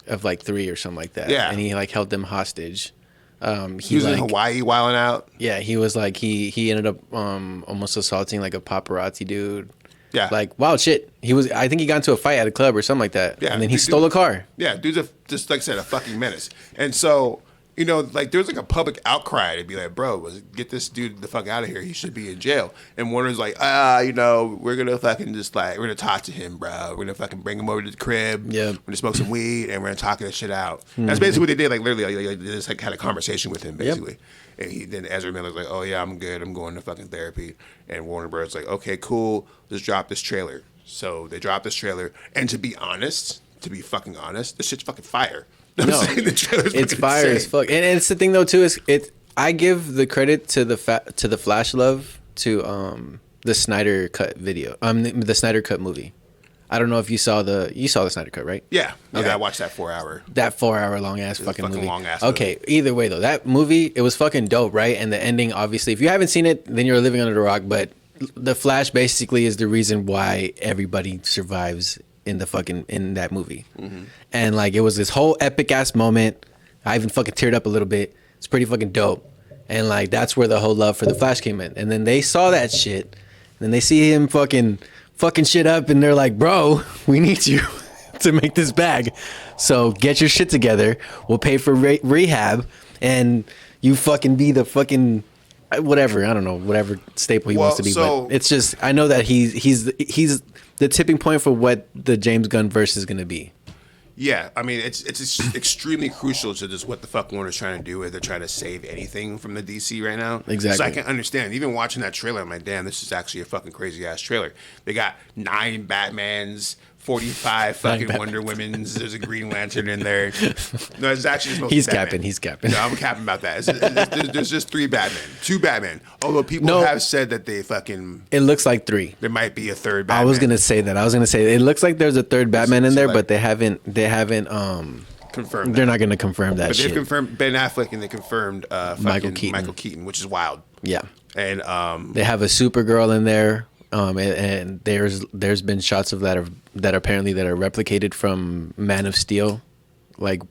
of like 3 or something like that. Yeah. And he like held them hostage. He was in Hawaii wilding out. Yeah, he was like he ended up almost assaulting like a paparazzi dude. Yeah. Like wild shit. I think he got into a fight at a club or something like that. Yeah. And then he stole a car. Yeah, dude's just like I said, a fucking menace. And so, you know, like there's like a public outcry to be like, bro, get this dude the fuck out of here. He should be in jail. And Warner's like, you know, we're gonna fucking just like we're gonna talk to him, bro. We're gonna fucking bring him over to the crib. Yeah. We're gonna smoke some weed and we're gonna talk this shit out. That's basically what they did. Like literally, like, they just like had a conversation with him basically. Yep. And then Ezra Miller's like, oh yeah, I'm good. I'm going to fucking therapy. And Warner Bros. Like, okay, cool. Let's drop this trailer. So they dropped this trailer. And to be fucking honest, this shit's fucking fire. I'm saying the trailer's it's fire insane. as fuck. And it's the thing though too is I give the credit to the Flash love to the Snyder Cut video. The Snyder Cut movie. I don't know if you saw the Snyder Cut, right? Yeah. Okay. I watched that 4-hour. That 4-hour long ass fucking movie. Long ass okay, movie. Either way though, that movie, it was fucking dope, right? And the ending, obviously, if you haven't seen it, then you're living under a rock. But the Flash basically is the reason why everybody survives in that movie. Mm-hmm. And like it was this whole epic ass moment. I even fucking teared up a little bit. It's pretty fucking dope. And like that's where the whole love for the Flash came in. And then they saw that shit. And then they see him fucking shit up, and they're like, bro, we need you to make this bag. So get your shit together. We'll pay for rehab, and you fucking be the fucking whatever. I don't know, whatever staple he wants to be. But it's just, I know that he's the tipping point for what the James Gunn verse is gonna be. Yeah, I mean, it's extremely crucial to just what the fuck Warner's trying to do. If they're trying to save anything from the DC right now. Exactly. So I can understand. Even watching that trailer, I'm like, damn, this is actually a fucking crazy ass trailer. They got 9 Batmans, 45 fucking Wonder Womens. There's a Green Lantern in there. No, it's actually just He's Batman. capping. No, I'm capping about that. There's just 3 Batman, 2 Batman. Although people have said that they fucking. It looks like 3. There might be a 3rd Batman. I was gonna say that. It looks like there's a 3rd Batman in there, like, but they haven't confirmed. They're not gonna confirm that. But shit. they've confirmed Ben Affleck and they confirmed Michael Keaton, which is wild. Yeah. And they have a Supergirl in there. And there's been shots of that are replicated from Man of Steel, like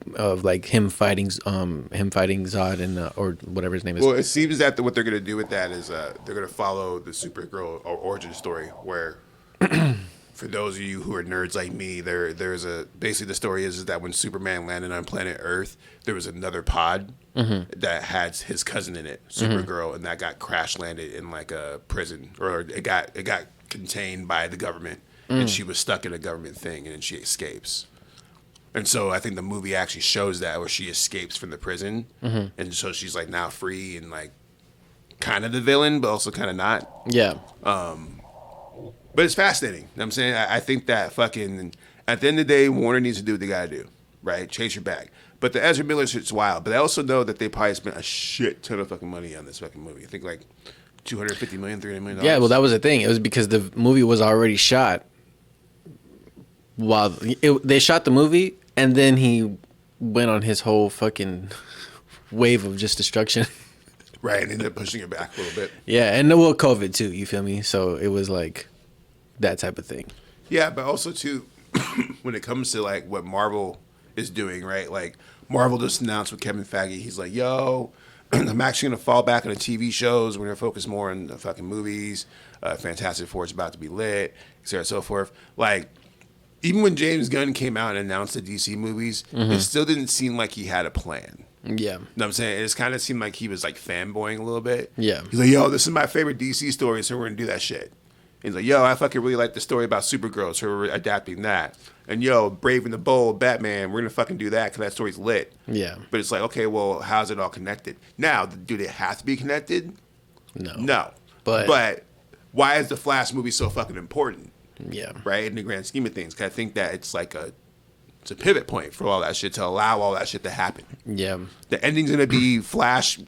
him fighting Zod and or whatever his name is. Well, it seems that what they're gonna do with that is they're gonna follow the Supergirl origin story, where for those of you who are nerds like me, there's basically the story is that when Superman landed on planet Earth, there was another pod that had his cousin in it, Supergirl, and that got crash landed in like a prison, or it got contained by the government, and she was stuck in a government thing, and then she escapes. And so I think the movie actually shows that, where she escapes from the prison, and so she's like now free and like kind of the villain, but also kind of not. Yeah. But it's fascinating. You know what I'm saying? I think that fucking, at the end of the day, Warner needs to do what they got to do, right? Chase your bag. But the Ezra Miller shit's wild. But I also know that they probably spent a shit ton of fucking money on this fucking movie. I think like $250 million, $300 million. Yeah, well, that was the thing. It was because the movie was already shot. They shot the movie, and then he went on his whole fucking wave of just destruction. Right, and ended up pushing it back a little bit. Yeah, and well, COVID too, you feel me? So it was like that type of thing. Yeah, but also too, when it comes to like what Marvel is doing, right? Like Marvel just announced with Kevin Feige, he's like, yo, I'm actually going to fall back on the TV shows. We're going to focus more on the fucking movies. Fantastic Four is about to be lit, et cetera, so forth. Like, even when James Gunn came out and announced the DC movies, it still didn't seem like he had a plan. Yeah. You know what I'm saying? It just kind of seemed like he was like fanboying a little bit. Yeah. He's like, yo, this is my favorite DC story, so we're going to do that shit. He's like, yo, I fucking really like the story about Supergirl, so we're adapting that. And yo, Brave and the Bold, Batman, we're going to fucking do that because that story's lit. Yeah. But it's like, okay, well, how's it all connected? Now, do they have to be connected? No. No. But why is the Flash movie so fucking important? Yeah. Right? In the grand scheme of things. Because I think that it's like it's a pivot point for all that shit, to allow all that shit to happen. Yeah. The ending's going to be Flash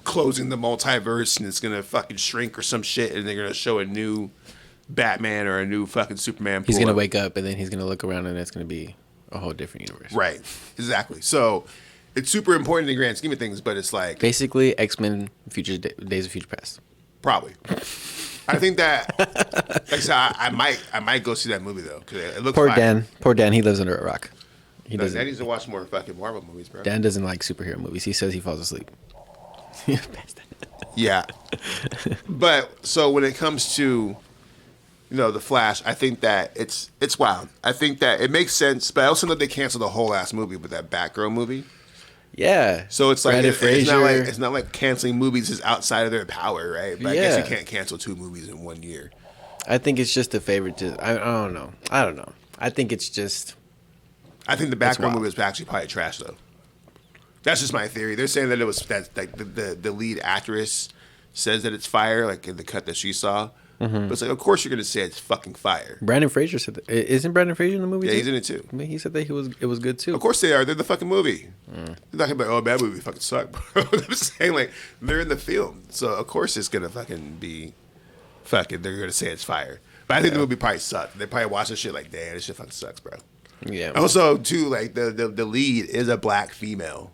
closing the multiverse, and it's going to fucking shrink or some shit, and they're going to show a new Batman or a new fucking Superman. He's going to wake up, and then he's going to look around, and it's going to be a whole different universe. Right. Exactly. So it's super important in the grand scheme of things, but it's like... Basically, X-Men Days of Future Past. Probably. I think that, like I said, I might go see that movie though because it looks. Poor fire. Dan. Poor Dan. He lives under a rock. He No, doesn't. Dan needs to watch more fucking Marvel movies, bro. Dan doesn't like superhero movies. He says he falls asleep. Yeah. But so when it comes to, the Flash, I think that it's wild. I think that it makes sense, but I also know they canceled the whole ass movie with that Batgirl movie. Yeah. So it's like Brandon it's not like canceling movies is outside of their power, right? But I guess Yeah. you can't cancel 2 movies in 1 year. I think it's just a favoritism. I don't know. I think it's just. I think the That's Batgirl wild. movie was actually probably trash though. That's just my theory. They're saying that it was that like the lead actress says that it's fire, like in the cut that she saw. But it's like, of course you're gonna say it's fucking fire. Brandon Fraser said that. Isn't Brandon Fraser in the movie? Yeah, too? he's in it too. I mean, he said that it was good too. Of course they are. They're the fucking movie. They're not gonna be like, oh, that movie fucking sucked, bro. I'm saying like they're in the film, so of course it's gonna fucking be fucking. They're gonna say it's fire. But I think the movie probably sucked. They probably watch this shit like, damn, this shit fucking sucks, bro. Yeah. Also, too, like the lead is a black female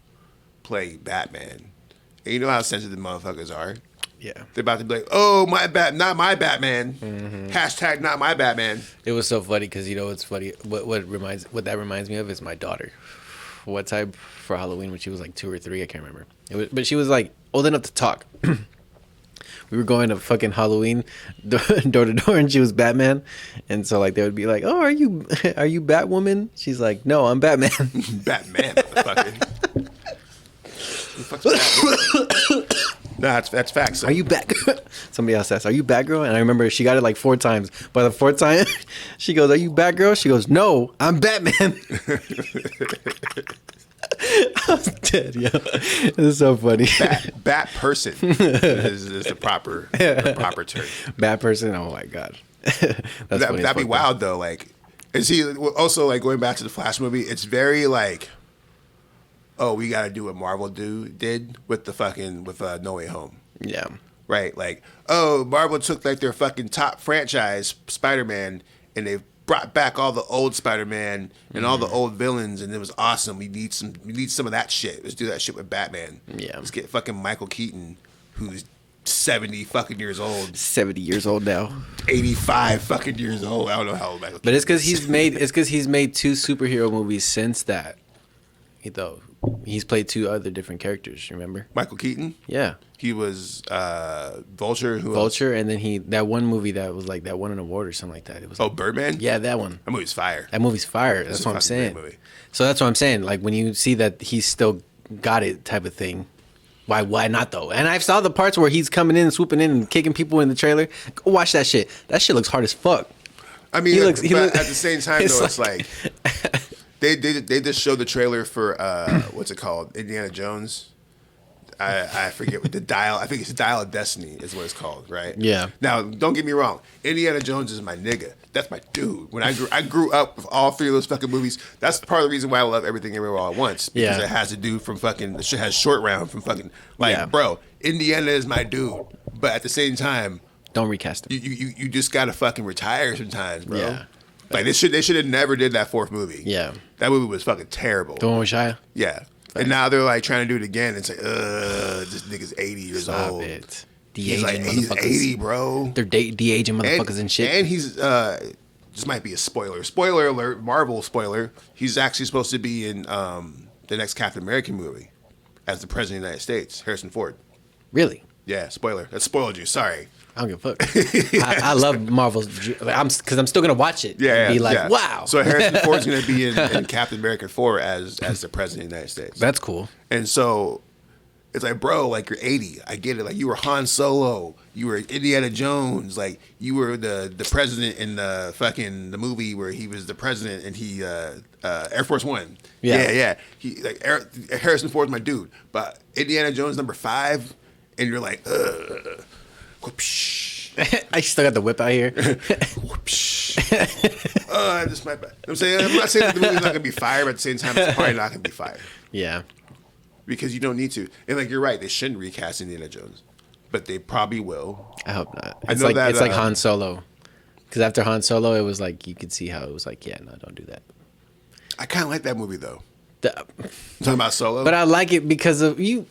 playing Batman, and you know how sensitive motherfuckers are. Yeah. They're about to be like, oh, not my Batman. Hashtag not my Batman. It was so funny because it's funny. What that reminds me of is my daughter. What time for Halloween when she was like 2 or 3? I can't remember. But she was like old enough to talk. We were going to fucking Halloween door to door, and she was Batman, and so like they would be like, "Oh, are you Batwoman?" She's like, "No, I'm Batman." Batman, motherfucker. Who the fuck's Batwoman? Nah, that's facts. Are you Batgirl? Somebody else asked, "Are you Batgirl?" And I remember she got it like 4 times. By the 4th time, she goes, "Are you Batgirl?" She goes, "No, I'm Batman." I was dead, yo. It's so funny. Bat person is the proper term. Bat person. Oh my god. That's funny. That'd be wild though. Like, is he also like going back to the Flash movie? It's very like, oh, we got to do what Marvel did with No Way Home. Yeah. Right? Like, oh, Marvel took like their fucking top franchise, Spider-Man, and they brought back all the old Spider-Man and all the old villains, and it was awesome. We need some of that shit. Let's do that shit with Batman. Yeah. Let's get fucking Michael Keaton, who's 70 fucking years old. 70 years old now. 85 fucking years old. I don't know how old Michael Keaton But it's because is. he's made 2 superhero movies since that. He's played 2 other different characters. Remember? Michael Keaton? Yeah. He was Vulture. Who else? Vulture, and then that one movie that was like that won an award or something like that. It was Birdman? yeah, that one. That movie's fire. That movie's fire. That's a what I'm fucking saying. great movie. So that's what I'm saying. Like when you see that he's still got it, type of thing. Why not though? And I saw the parts where he's coming in and swooping in and kicking people in the trailer. Go watch that shit. That shit looks hard as fuck. I mean, He but looks- at the same time, though, it's like they just showed the trailer for what's it called? Indiana Jones. I forget what the Dial. I think it's Dial of Destiny is what it's called, right? Yeah. Now, don't get me wrong. Indiana Jones is my nigga. That's my dude. When I grew up with all 3 of those fucking movies. That's part of the reason why I love Everything Everywhere All at Once. Because Yeah. it has a dude from fucking. It has Short Round from fucking. Like, Yeah. bro, Indiana is my dude. But at the same time, Don't recast him. you just gotta fucking retire sometimes, bro. Yeah. Like they should have never did that 4th movie. Yeah. That movie was fucking terrible. The one with Shia. Yeah. And now they're like trying to do it again. It's like, this nigga's 80 years Stop old. it. He's De-aging like, he's motherfuckers. 80, bro. They're de-aging motherfuckers and shit. And he's this might be a spoiler. Spoiler alert, Marvel spoiler. He's actually supposed to be in the next Captain America movie as the President of the United States, Harrison Ford. Really? Yeah, spoiler. That spoiled you. Sorry. I don't give a fuck. I love Marvel's. Because I'm still gonna watch it. Yeah, And be like, yeah. wow. So Harrison Ford's going to be in Captain America 4 as the President of the United States. That's cool. And so it's like, bro, like you're 80. I get it. Like you were Han Solo. You were Indiana Jones. Like you were the president in the movie where he was the president and he Air Force One. Yeah. Yeah. He Harrison Ford's my dude. But Indiana Jones number 5, and you're like, whoopsh. I still got the whip out here. Whoopsh. This might. I'm saying I'm not saying that the movie's not gonna be fire, but at the same time, it's probably not gonna be fire. Yeah. Because you don't need to. And like you're right, they shouldn't recast Indiana Jones, but they probably will. I hope not. I It's know like that, it's like Han Solo. Because after Han Solo, it was like you could see how it was like, yeah, no, don't do that. I kind of like that movie though. Talking about Solo? But I like it because of you.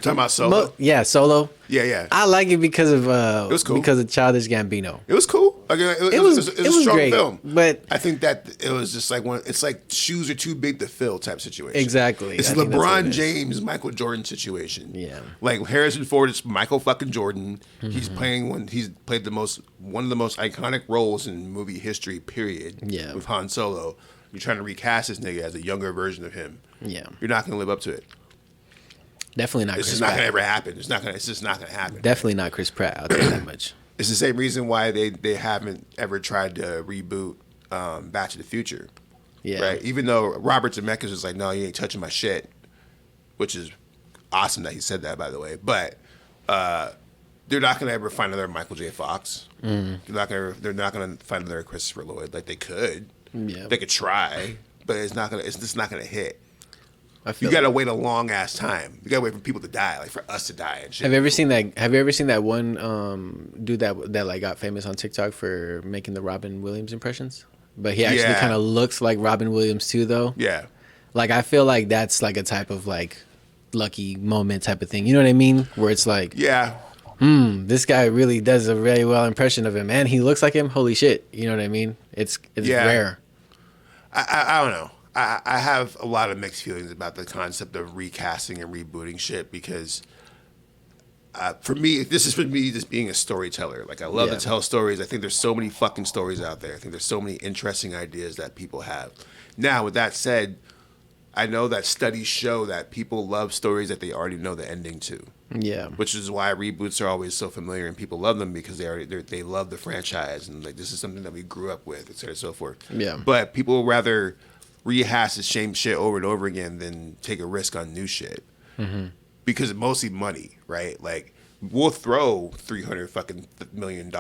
Talking about Solo? Yeah, Solo. Yeah. I like it because of it was cool. because of Childish Gambino. It was cool. Like, it was a strong great, film. but I think that it was just like it's like shoes are too big to fill type situation. Exactly. It's I think that's what LeBron it is. James, Michael Jordan situation. Yeah. Like Harrison Ford is Michael fucking Jordan. Mm-hmm. He's played one of the most iconic roles in movie history, period. Yeah. With Han Solo. You're trying to recast this nigga as a younger version of him. Yeah. You're not gonna live up to it. Definitely not It's Chris just not Pratt. gonna ever happen. It's just not gonna happen. Definitely not Chris Pratt. I'll tell you that much. It's the same reason why they haven't ever tried to reboot Back to the Future. Yeah. Right? Even though Robert Zemeckis was like, no, you ain't touching my shit, which is awesome that he said that, by the way. But they're not going to ever find another Michael J. Fox. They're not going to find another Christopher Lloyd. Like, they could. Yeah. They could try, but it's just not going to hit. I feel You got to wait a long ass time. You got to wait for people to die, like for us to die and shit. Have you ever seen that one dude that like got famous on TikTok for making the Robin Williams impressions? But he actually kind of looks like Robin Williams too, though. Yeah. Like I feel like that's like a type of like lucky moment type of thing. You know what I mean? Where it's like, Yeah. this guy really does a very well impression of him, and he looks like him. Holy shit! You know what I mean? It's rare. I don't know. I have a lot of mixed feelings about the concept of recasting and rebooting shit because for me, this is for me just being a storyteller. Like I love to tell stories. I think there's so many fucking stories out there. I think there's so many interesting ideas that people have. Now, with that said, I know that studies show that people love stories that they already know the ending to. Yeah. Which is why reboots are always so familiar and people love them because they love the franchise and like this is something that we grew up with, et cetera, and so forth. Yeah. But people would rather rehash the same shit over and over again than take a risk on new shit. Mm-hmm. Because it's mostly money, right? Like we'll throw $300 fucking million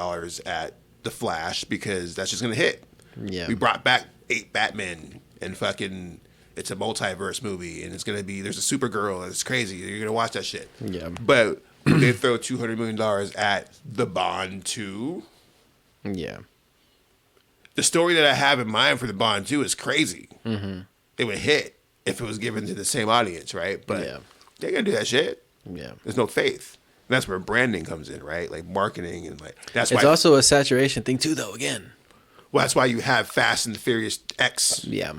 at the Flash because that's just gonna hit. Yeah. We brought back 8 Batmen and fucking it's a multiverse movie and it's gonna be there's a Supergirl and it's crazy. You're gonna watch that shit. Yeah. But they throw $200 million at the Bond 2. Yeah. The story that I have in mind for the Bond 2 is crazy. Mm-hmm. It would hit if it was given to the same audience, right? But they're gonna do that shit. Yeah. There's no faith. And that's where branding comes in, right? Like marketing and like that's why It's also a saturation thing too, though. Again. Well, that's why you have Fast and the Furious X. Yeah.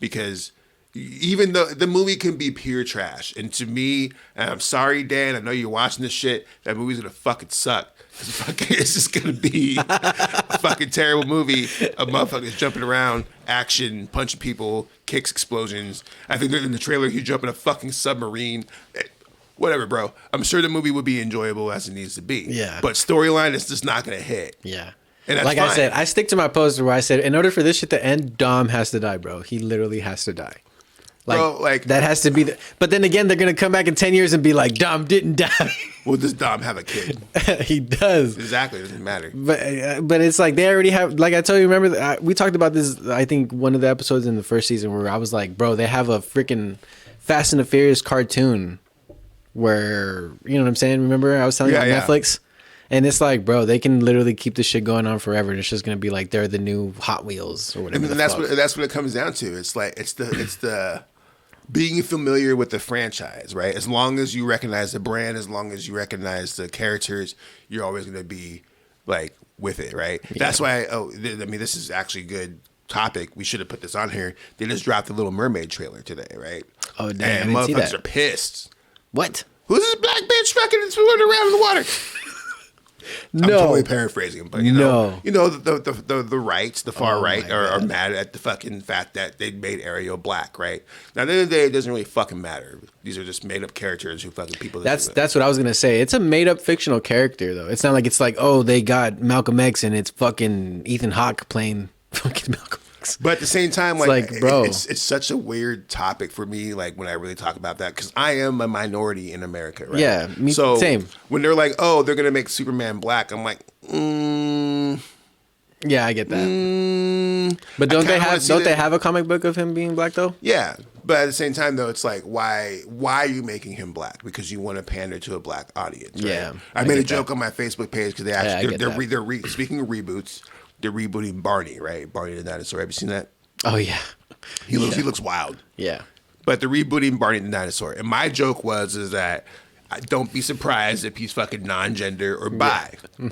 Because even though the movie can be pure trash, and to me, and I'm sorry, Dan, I know you're watching this shit, that movie's gonna fucking suck. It's just gonna be a fucking terrible movie of motherfuckers jumping around, action, punching people, kicks, explosions. I think in the trailer he jumped in a fucking submarine. Whatever, bro. I'm sure the movie would be enjoyable as it needs to be. Yeah. But storyline is just not gonna hit. Yeah. And that's like fine. I said, I stick to my poster where I said, in order for this shit to end, Dom has to die, bro. He literally has to die. Like, Bro, like that has to be the. But then again, they're gonna come back in 10 years and be like, Dom didn't die. Well, does Dom have a kid? He does. Exactly. It doesn't matter. But it's like they already have. Like I told you, remember we talked about this. I think one of the episodes in the first season where I was like, bro, they have a freaking Fast and the Furious cartoon where you know what I'm saying. Remember I was telling you on Netflix. And it's like, bro, they can literally keep this shit going on forever. And it's just gonna be like they're the new Hot Wheels or whatever. And that's what it comes down to. It's like it's the being familiar with the franchise, right? As long as you recognize the brand, as long as you recognize the characters, you're always gonna be like with it, right? Yeah. That's why. This is actually a good topic. We should have put this on here. They just dropped the Little Mermaid trailer today, right? Oh damn! And I didn't see motherfuckers that. are pissed. What? Who's this black bitch fucking swimming around in the water? No. I'm totally paraphrasing, but the rights, the far right, are mad at the fucking fact that they made Ariel black, right? Now, at the end of the day, it doesn't really fucking matter. These are just made up characters who fucking people. That's what I was gonna say. It's a made up fictional character though. It's not like it's like, oh, they got Malcolm X and it's fucking Ethan Hawke playing fucking Malcolm X. But at the same time, bro, it's such a weird topic for me. Like when I really talk about that, because I am a minority in America, right? Yeah, me same. When they're like, oh, they're gonna make Superman black, I'm like, yeah, I get that. But don't they have a comic book of him being black though? Yeah, but at the same time though, it's like why are you making him black? Because you want to pander to a black audience. Right? Yeah, I made a joke on my Facebook page because they actually they're speaking of reboots. They're rebooting Barney, right? Barney the dinosaur. Have you seen that? Oh yeah, He looks wild. Yeah. but they're rebooting Barney the Dinosaur. And my joke is that don't be surprised if he's fucking non-gender or bi. And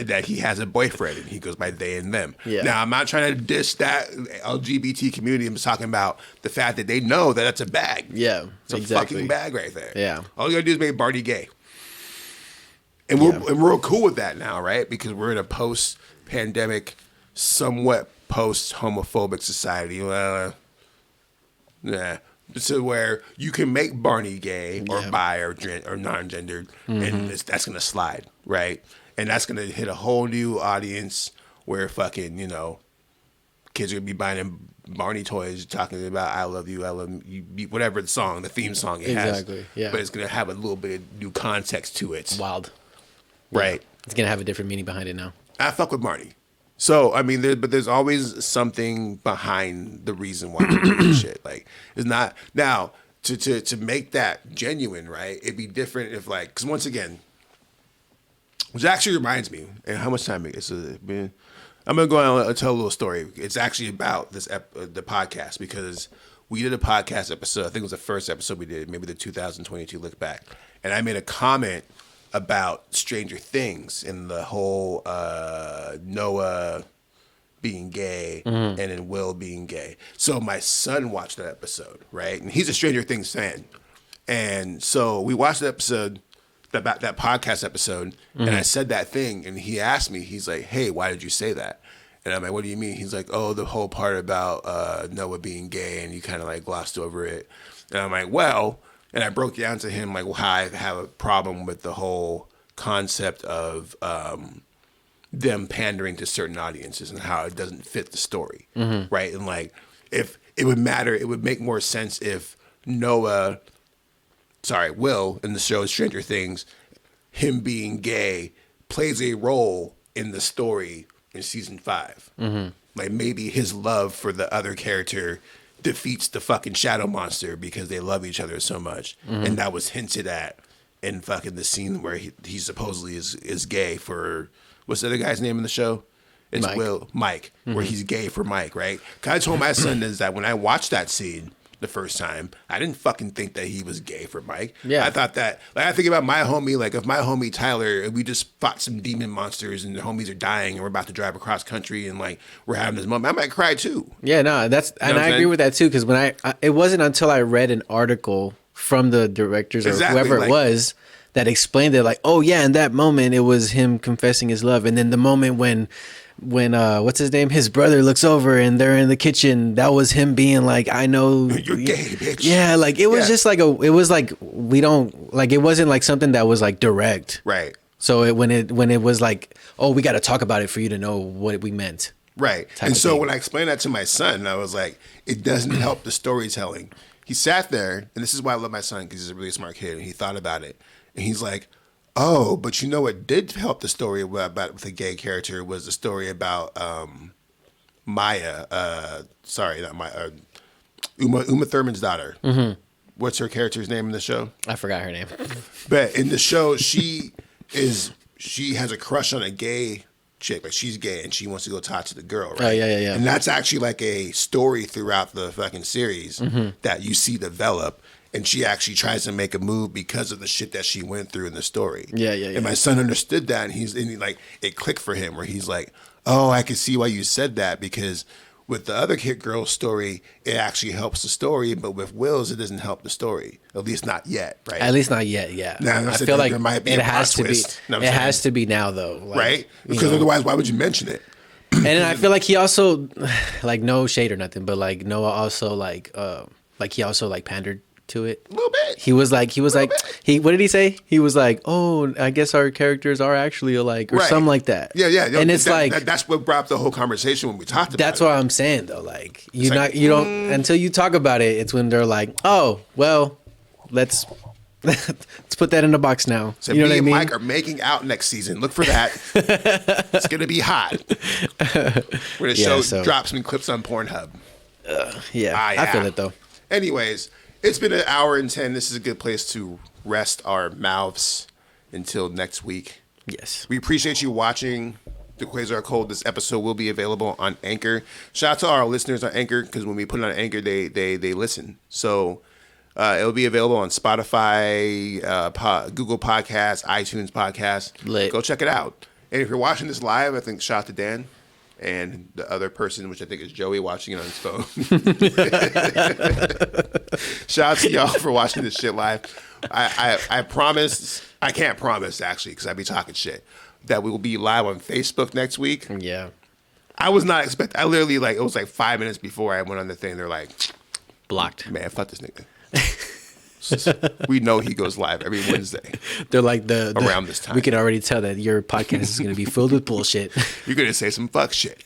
that he has a boyfriend and he goes by they and them. Yeah. Now, I'm not trying to diss that LGBT community. I'm just talking about the fact that they know that it's a bag. Yeah, it's a fucking bag right there. Yeah. All you gotta do is make Barney gay. And we're cool with that now, right? Because we're in a post-pandemic, somewhat post-homophobic society. So where you can make Barney gay or bi or non-gendered, and that's gonna slide, right? And that's gonna hit a whole new audience where fucking kids are gonna be buying them Barney toys, talking about "I love you," whatever the theme song it has. Exactly. Yeah. But it's gonna have a little bit of new context to it. Wild. Right. Yeah. It's gonna have a different meaning behind it now. I fuck with Barney. So I mean, there's always something behind the reason why you do this shit. Like, it's not now to make that genuine, right? It'd be different if because once again, which actually reminds me, and how much time it's been. I'm gonna go on and tell a little story. It's actually about the podcast because we did a podcast episode. I think it was the first episode we did, maybe the 2022 look back, and I made a comment about Stranger Things and the whole Noah being gay and then Will being gay. So my son watched that episode, right? And he's a Stranger Things fan. And so we watched the episode, that podcast episode, and I said that thing, and he asked me, he's like, hey, why did you say that? And I'm like, what do you mean? He's like, oh, the whole part about Noah being gay, and you kind of like glossed over it. And I'm like, well... And I broke down to him like how I have a problem with the whole concept of them pandering to certain audiences and how it doesn't fit the story, right? And like, if it would matter, it would make more sense if Will in the show Stranger Things, him being gay plays a role in the story in season 5. Like maybe his love for the other character defeats the fucking shadow monster because they love each other so much. And that was hinted at in fucking the scene where he supposedly is gay for, what's the other guy's name in the show? It's Mike, where he's gay for Mike, right? 'Cause I told my son is that when I watched that scene the first time, I didn't fucking think that he was gay for Mike. Yeah. I thought that, like, I think about my homie, like if my homie Tyler, we just fought some demon monsters and the homies are dying and we're about to drive across country and like we're having this moment, I might cry too. Yeah, no, and I agree with that too, because when it wasn't until I read an article from the directors or whoever it was that explained it, like, oh yeah, in that moment it was him confessing his love, and then the moment when what's his name, his brother looks over and they're in the kitchen, that was him being like, I know you're gay, bitch. Yeah, like it was just like it was like we don't like, it wasn't like something that was like direct, right? So when it was like, oh, we got to talk about it for you to know what we meant, right? And so when I explained that to my son, I was like, it doesn't help the storytelling. He sat there, and this is why I love my son, because he's a really smart kid, and he thought about it, and he's like, oh, but you know what did help the story about with the gay character was the story about Maya. Sorry, not Maya. Uma Thurman's daughter. What's her character's name in the show? I forgot her name. But in the show, she has a crush on a gay chick. Like she's gay and she wants to go talk to the girl, right? Oh yeah. And that's actually like a story throughout the fucking series that you see develop. And she actually tries to make a move because of the shit that she went through in the story. Yeah. And my son understood that, and it clicked for him, where he's like, "Oh, I can see why you said that, because with the other kid girl's story, it actually helps the story, but with Will's, it doesn't help the story. At least not yet, right? At least not yet. Yeah. Now, I feel like there might be it a has plot to twist. be. It has to be now, though, like, right? Because otherwise, why would you mention it? And then I feel like he also, like, no shade or nothing, but like Noah also like he also like pandered to it A little bit. He was like what did he say? He was like, oh, I guess our characters are actually alike, or something like that. Yeah. And it's that's what brought up the whole conversation when we talked about that's it. what I'm saying though. Like you don't until you talk about it. It's when they're like, oh, well, let's put that in the box now. So you know me what I and mean? Mike are making out next season. Look for that. It's gonna be hot. Where the show drops and clips on Pornhub. Yeah, I feel it though. Anyways, it's been an hour and 10. This is a good place to rest our mouths until next week. Yes. We appreciate you watching, the Quasar Qult. This episode will be available on Anchor. Shout out to our listeners on Anchor, because when we put it on Anchor, they listen. So it'll be available on Spotify, Google Podcasts, iTunes Podcasts. Lit. Go check it out. And if you're watching this live, I think shout out to Dan and the other person, which I think is Joey, watching it on his phone. Shout out to y'all for watching this shit live. I promise, I can't promise actually, because I be talking shit, that we will be live on Facebook next week. Yeah. I was not expecting. I literally, like, it was like 5 minutes before I went on the thing. They're like, blocked. Man, fuck this nigga. We know he goes live every Wednesday. They're like around this time. We can already tell that your podcast is going to be filled with bullshit. You're going to say some fuck shit.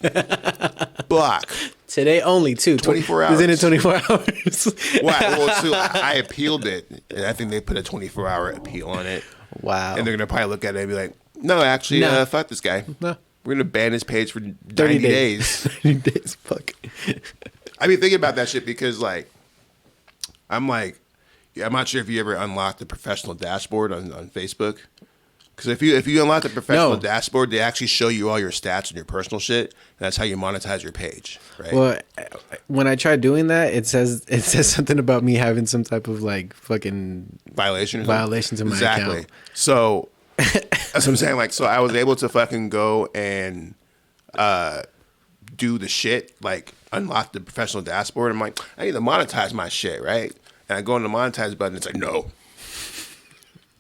Block. Today only, too. 24 hours. Isn't it 24 hours? Well, too, I appealed it, and I think they put a 24-hour appeal on it. Wow. And they're going to probably look at it and be like, no, actually, fuck this guy. No. We're going to ban his page for 30 days. 30 days, fuck. I be thinking about that shit because, like, I'm like, I'm not sure if you ever unlocked the professional dashboard on Facebook. Because if you unlock the professional dashboard, they actually show you all your stats and your personal shit. And that's how you monetize your page, right? Well, when I tried doing that, it says something about me having some type of like fucking violations in my account. So that's what I'm saying. Like, so I was able to fucking go and do the shit, like unlock the professional dashboard. I'm like, I need to monetize my shit, right? And I go on the monetize button. It's like, no,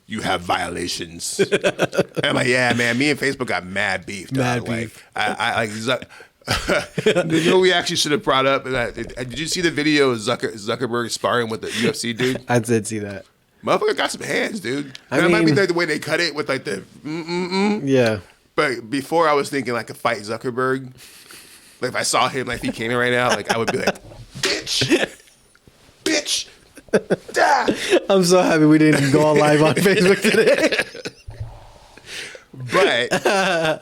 you have violations. And I'm like, yeah, man. Me and Facebook got mad beef. Dog. Like, I you know, we actually should have brought up. Did you see the video of Zuckerberg sparring with the UFC dude? I did see that. Motherfucker got some hands, dude. And it might be like the way they cut it with like the Yeah. But before I was thinking like a fight Zuckerberg. Like if I saw him, like if he came in right now, like I would be like, bitch. I'm so happy we didn't go on live on Facebook today. But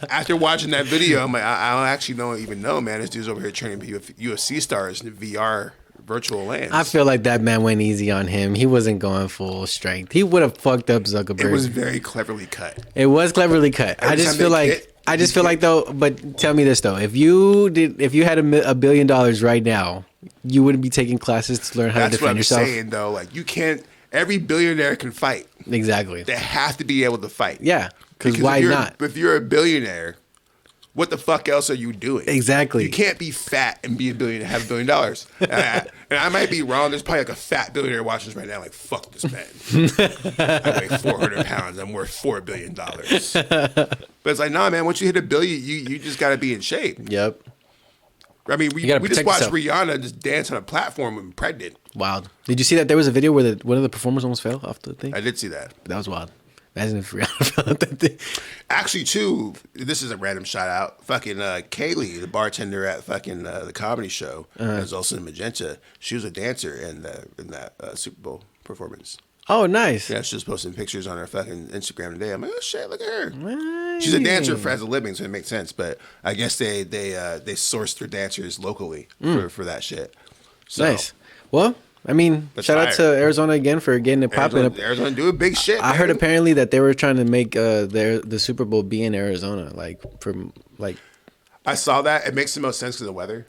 after watching that video, I'm like, I don't actually even know, man. This dude's over here training UFC stars in VR virtual lands. I feel like that man went easy on him. He wasn't going full strength. He would have fucked up Zuckerberg. It was very cleverly cut. It was cleverly cut. I just feel like though. But tell me this though: if you had $1 billion right now, you wouldn't be taking classes to learn how to defend yourself. That's what I'm saying, though. Like you can't. Every billionaire can fight. Exactly. They have to be able to fight. Yeah. Because why not? If you're a billionaire, what the fuck else are you doing? Exactly. You can't be fat and be a billionaire, have $1 billion. And I might be wrong. There's probably like a fat billionaire watching this right now. Like, fuck this man. I weigh 400 pounds. I'm worth $4 billion. But it's like, nah, man. Once you hit $1 billion, you just got to be in shape. Yep. I mean, we just watched Rihanna just dance on a platform and pregnant. Wild. Did you see that there was a video where one of the performers almost fell off the thing? I did see that. That was wild. Imagine if Rihanna fell off that thing. Actually, too, this is a random shout out. Fucking Kaylee, the bartender at fucking the comedy show, is also in Magenta. She was a dancer in that Super Bowl performance. Oh, nice. Yeah, she was posting pictures on her fucking Instagram today. I'm like, oh shit, look at her. Nice. She's a dancer as a living, so it makes sense. But I guess they sourced their dancers locally for that shit. So, nice. Well, I mean, shout out to Arizona again for getting it popping up. Arizona doing big shit. I heard apparently that they were trying to make the Super Bowl be in Arizona, I saw that. It makes the most sense because of the weather,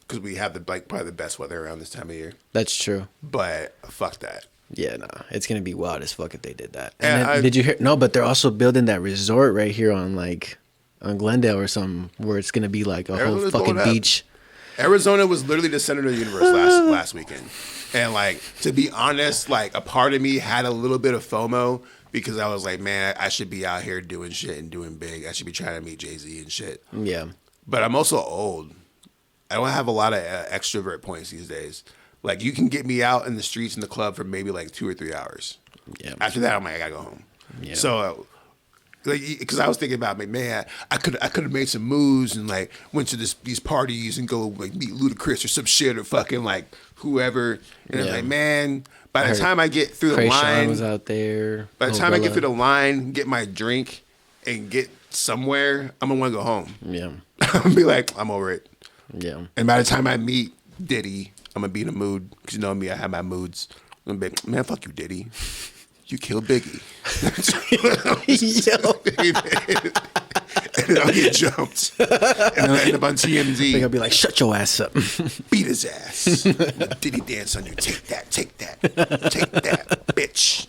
because we have probably the best weather around this time of year. That's true. But fuck that. Yeah, it's gonna be wild as fuck if they did that. And then, did you hear? No, but they're also building that resort right here on Glendale or something, where it's gonna be like a whole fucking beach. Arizona was literally the center of the universe last weekend. And like, to be honest, like a part of me had a little bit of FOMO because I was like, man, I should be out here doing shit and doing big. I should be trying to meet Jay-Z and shit. Yeah. But I'm also old. I don't have a lot of extrovert points these days. Like, you can get me out in the streets in the club for maybe like 2 or 3 hours. Yeah. After that, I'm like, I gotta go home. Yeah. So, because I was thinking about, man, I could have made some moves and like went to these parties and go like meet Ludacris or some shit or fucking like whoever. And I'm like, man, by the time I get through the line, was out there. By the time I get through the line, get my drink, and get somewhere, I'm gonna want to go home. Yeah. I'm gonna be like, I'm over it. Yeah. And by the time I meet Diddy, I'm gonna be in a mood because you know me, I have my moods. I'm gonna be like, man, fuck you, Diddy. You killed Biggie. and I'll get jumped. And I'll end up on TMZ. They're gonna be like, shut your ass up. Beat his ass. Did he dance on you? Take that, take that, bitch.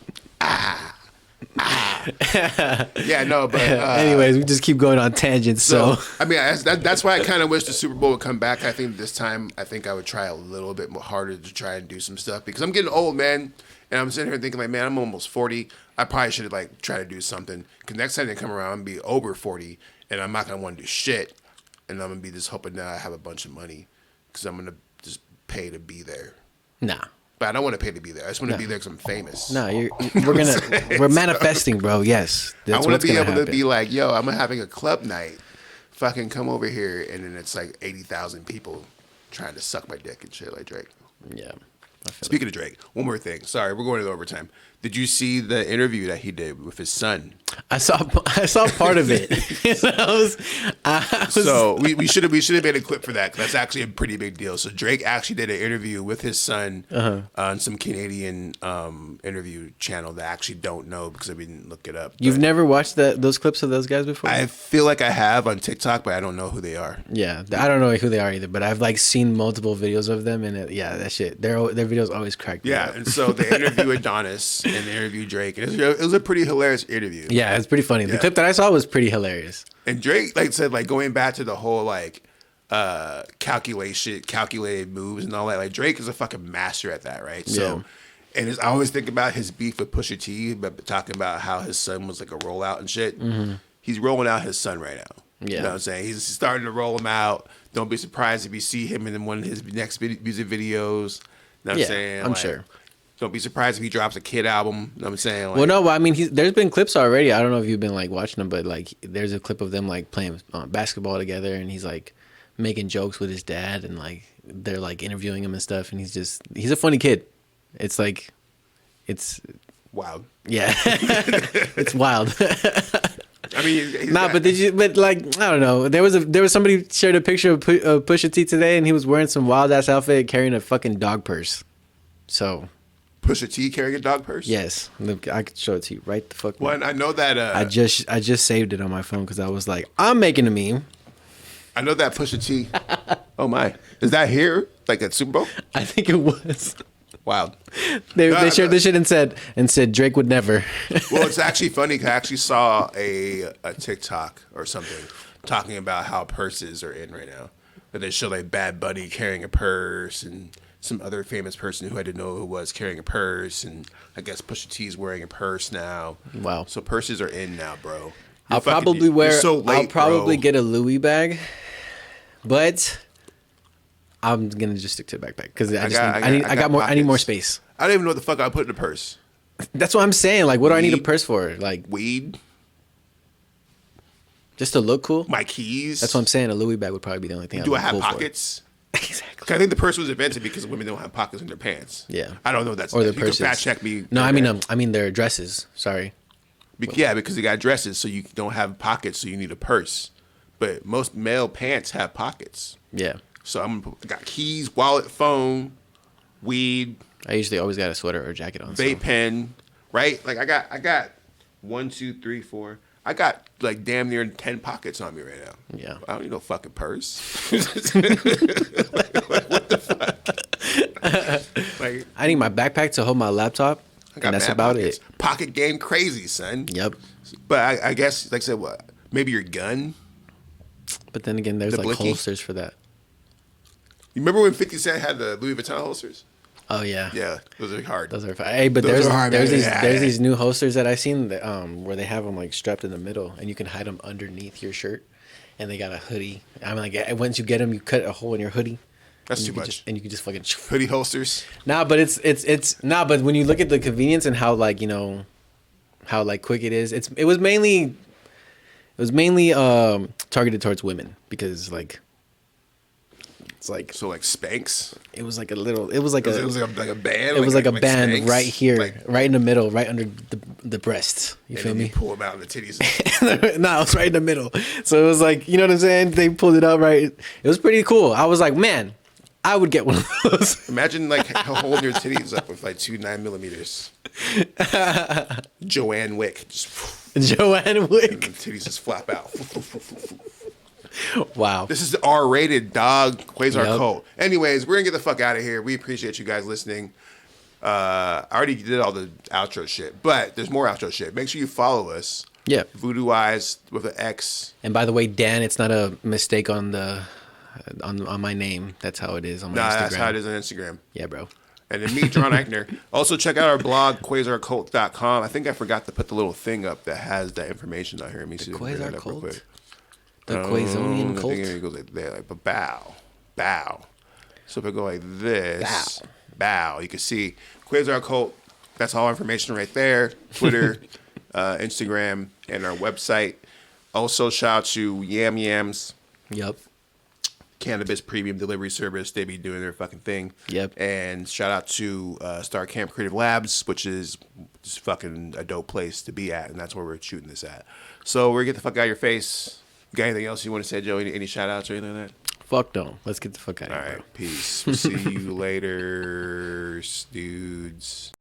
Yeah, no, but anyways, we just keep going on tangents. So I mean, that's why I kind of wish the Super Bowl would come back. I think this time, I think I would try a little bit more harder to try and do some stuff because I'm getting old, man. And I'm sitting here thinking, like, man, I'm almost 40. I probably should like try to do something. Because next time they come around, I'm gonna be over 40, and I'm not gonna want to do shit. And I'm gonna be just hoping that I have a bunch of money because I'm gonna just pay to be there. nah. But I don't want to pay to be there. I just want to be there because I'm famous. No, we're manifesting, bro. Yes, I want to be able to be like, yo, I'm having a club night. Fucking come over here, and then it's like 80,000 people trying to suck my dick and shit like Drake. Yeah. Speaking of Drake, one more thing. Sorry, we're going to overtime. Did you see the interview that he did with his son? I saw part of it. So we should have made a clip for that. 'Cause that's actually a pretty big deal. So Drake actually did an interview with his son on some Canadian interview channel that I actually don't know because I didn't look it up. You've never watched those clips of those guys before? I feel like I have on TikTok, but I don't know who they are. Yeah, I don't know who they are either, but I've like seen multiple videos of them, and that shit, their videos always crack me up. And so they interviewed Adonis and they interviewed Drake, and it was a pretty hilarious interview. Yeah, it's pretty funny. The clip that I saw was pretty hilarious. And Drake like said like going back to the whole like calculated moves and all that. Like Drake is a fucking master at that, right? So, and I always think about his beef with Pusha T, but talking about how his son was like a rollout and shit. Mm-hmm. He's rolling out his son right now. Yeah, you know what I'm saying? He's starting to roll him out. Don't be surprised if you see him in one of his next music videos. You know what I'm saying? I'm sure. Don't be surprised if he drops a Kid album. You know what I'm saying? Like, well, no, I mean, there's been clips already. I don't know if you've been like watching them, but like there's a clip of them like playing basketball together, and he's like making jokes with his dad, and like they're like interviewing him and stuff, and he's a funny kid. It's like, it's wild. Yeah, it's wild. I mean, but like I don't know. There was somebody shared a picture of Pusha T today, and he was wearing some wild ass outfit, carrying a fucking dog purse. So. Pusha T carrying a dog purse? Yes. Look, I could show it to you right the fuck now. Well, I know that... I just saved it on my phone because I was like, I'm making a meme. I know that Pusha T... Oh, my. Is that here? Like at Super Bowl? I think it was. Wow. They shared this shit and said Drake would never. Well, it's actually funny because I actually saw a TikTok or something talking about how purses are in right now. But they show like Bad Bunny carrying a purse and... some other famous person who I didn't know who was carrying a purse, and I guess Pusha T's wearing a purse now. Wow! So purses are in now, bro. I'll probably get a Louis bag, but I'm gonna just stick to a backpack because I need more space. I don't even know what the fuck I put in the purse. That's what I'm saying. Like, what do I need a purse for? Like weed. Just to look cool. My keys. That's what I'm saying. A Louis bag would probably be the only thing. Do I have pockets? For. Exactly. I think the purse was invented because women don't have pockets in their pants. Yeah. I don't know. That's or the you purses. Can fact check me. No, I mean their dresses. Sorry. Yeah, because they got dresses, so you don't have pockets, so you need a purse. But most male pants have pockets. Yeah. So I got keys, wallet, phone, weed. I usually always got a sweater or a jacket on. Vape pen, right? Like I got 1, 2, 3, 4. I got like damn near 10 pockets on me right now. Yeah. I don't need no fucking purse. Like, what the fuck? Like, I need my backpack to hold my laptop. I got and that's mad about pockets. it. Pocket game crazy, son. Yep. But I guess, like I said, what? Maybe your gun? But then again, there's like blicky? holsters for that. You remember when 50 Cent had the Louis Vuitton holsters? Oh yeah. Yeah, those are hard. Those are fine. Hey, but those there's these new holsters that I've seen that, where they have them like strapped in the middle, and you can hide them underneath your shirt, and they got a hoodie. I'm like, once you get them, you cut a hole in your hoodie. That's too much. And you can just fucking hoodie holsters. Nah, but it's nah. But when you look at the convenience and how like how like quick it is, it was mainly targeted towards women because like. Like so, like Spanx. It was like a band. It was like a band Spanx? right here, like, right in the middle, right under the breasts. You feel me? You pull them out in the titties. No, it was right in the middle. So it was like, you know what I'm saying? They pulled it out right. It was pretty cool. I was like, man, I would get one of those. Imagine like holding your titties up with like 2 9mm. Joanne Wick. Just Joanne And Wick. the titties just flap out. Wow. This is the R-rated dog Quasar Yep. Qult. Anyways, we're gonna get the fuck out of here. We appreciate you guys listening. I already did all the outro shit, but there's more outro shit. Make sure you follow us. Yeah. VoodooEyes with an X. And by the way, Dan, it's not a mistake on the on my name. That's how it is on my Nah, Instagram. that's how it is on Instagram. Yeah, bro. And then me, Jaron Ikner. Also, check out our blog, QuasarQult.com. I think I forgot to put the little thing up that has that information out here. Let me see if I can bring Quasar that up real Qult? quick. The Quasonian I cult. think it goes like there, like but bow. So if I go like this, bow, you can see Quasar Qult. That's all information right there. Twitter, Instagram, and our website. Also, shout out to Yam Yams, Yep. cannabis premium delivery service. They be doing their fucking thing. Yep. And shout out to Star Camp Creative Labs, which is just fucking a dope place to be at, and that's where we're shooting this at. So we're get the fuck out of your face. You got anything else you want to say, Joe? Any shout outs or anything like that? Fuck no. Let's get the fuck out of All here, right, bro. peace. See you later, dudes.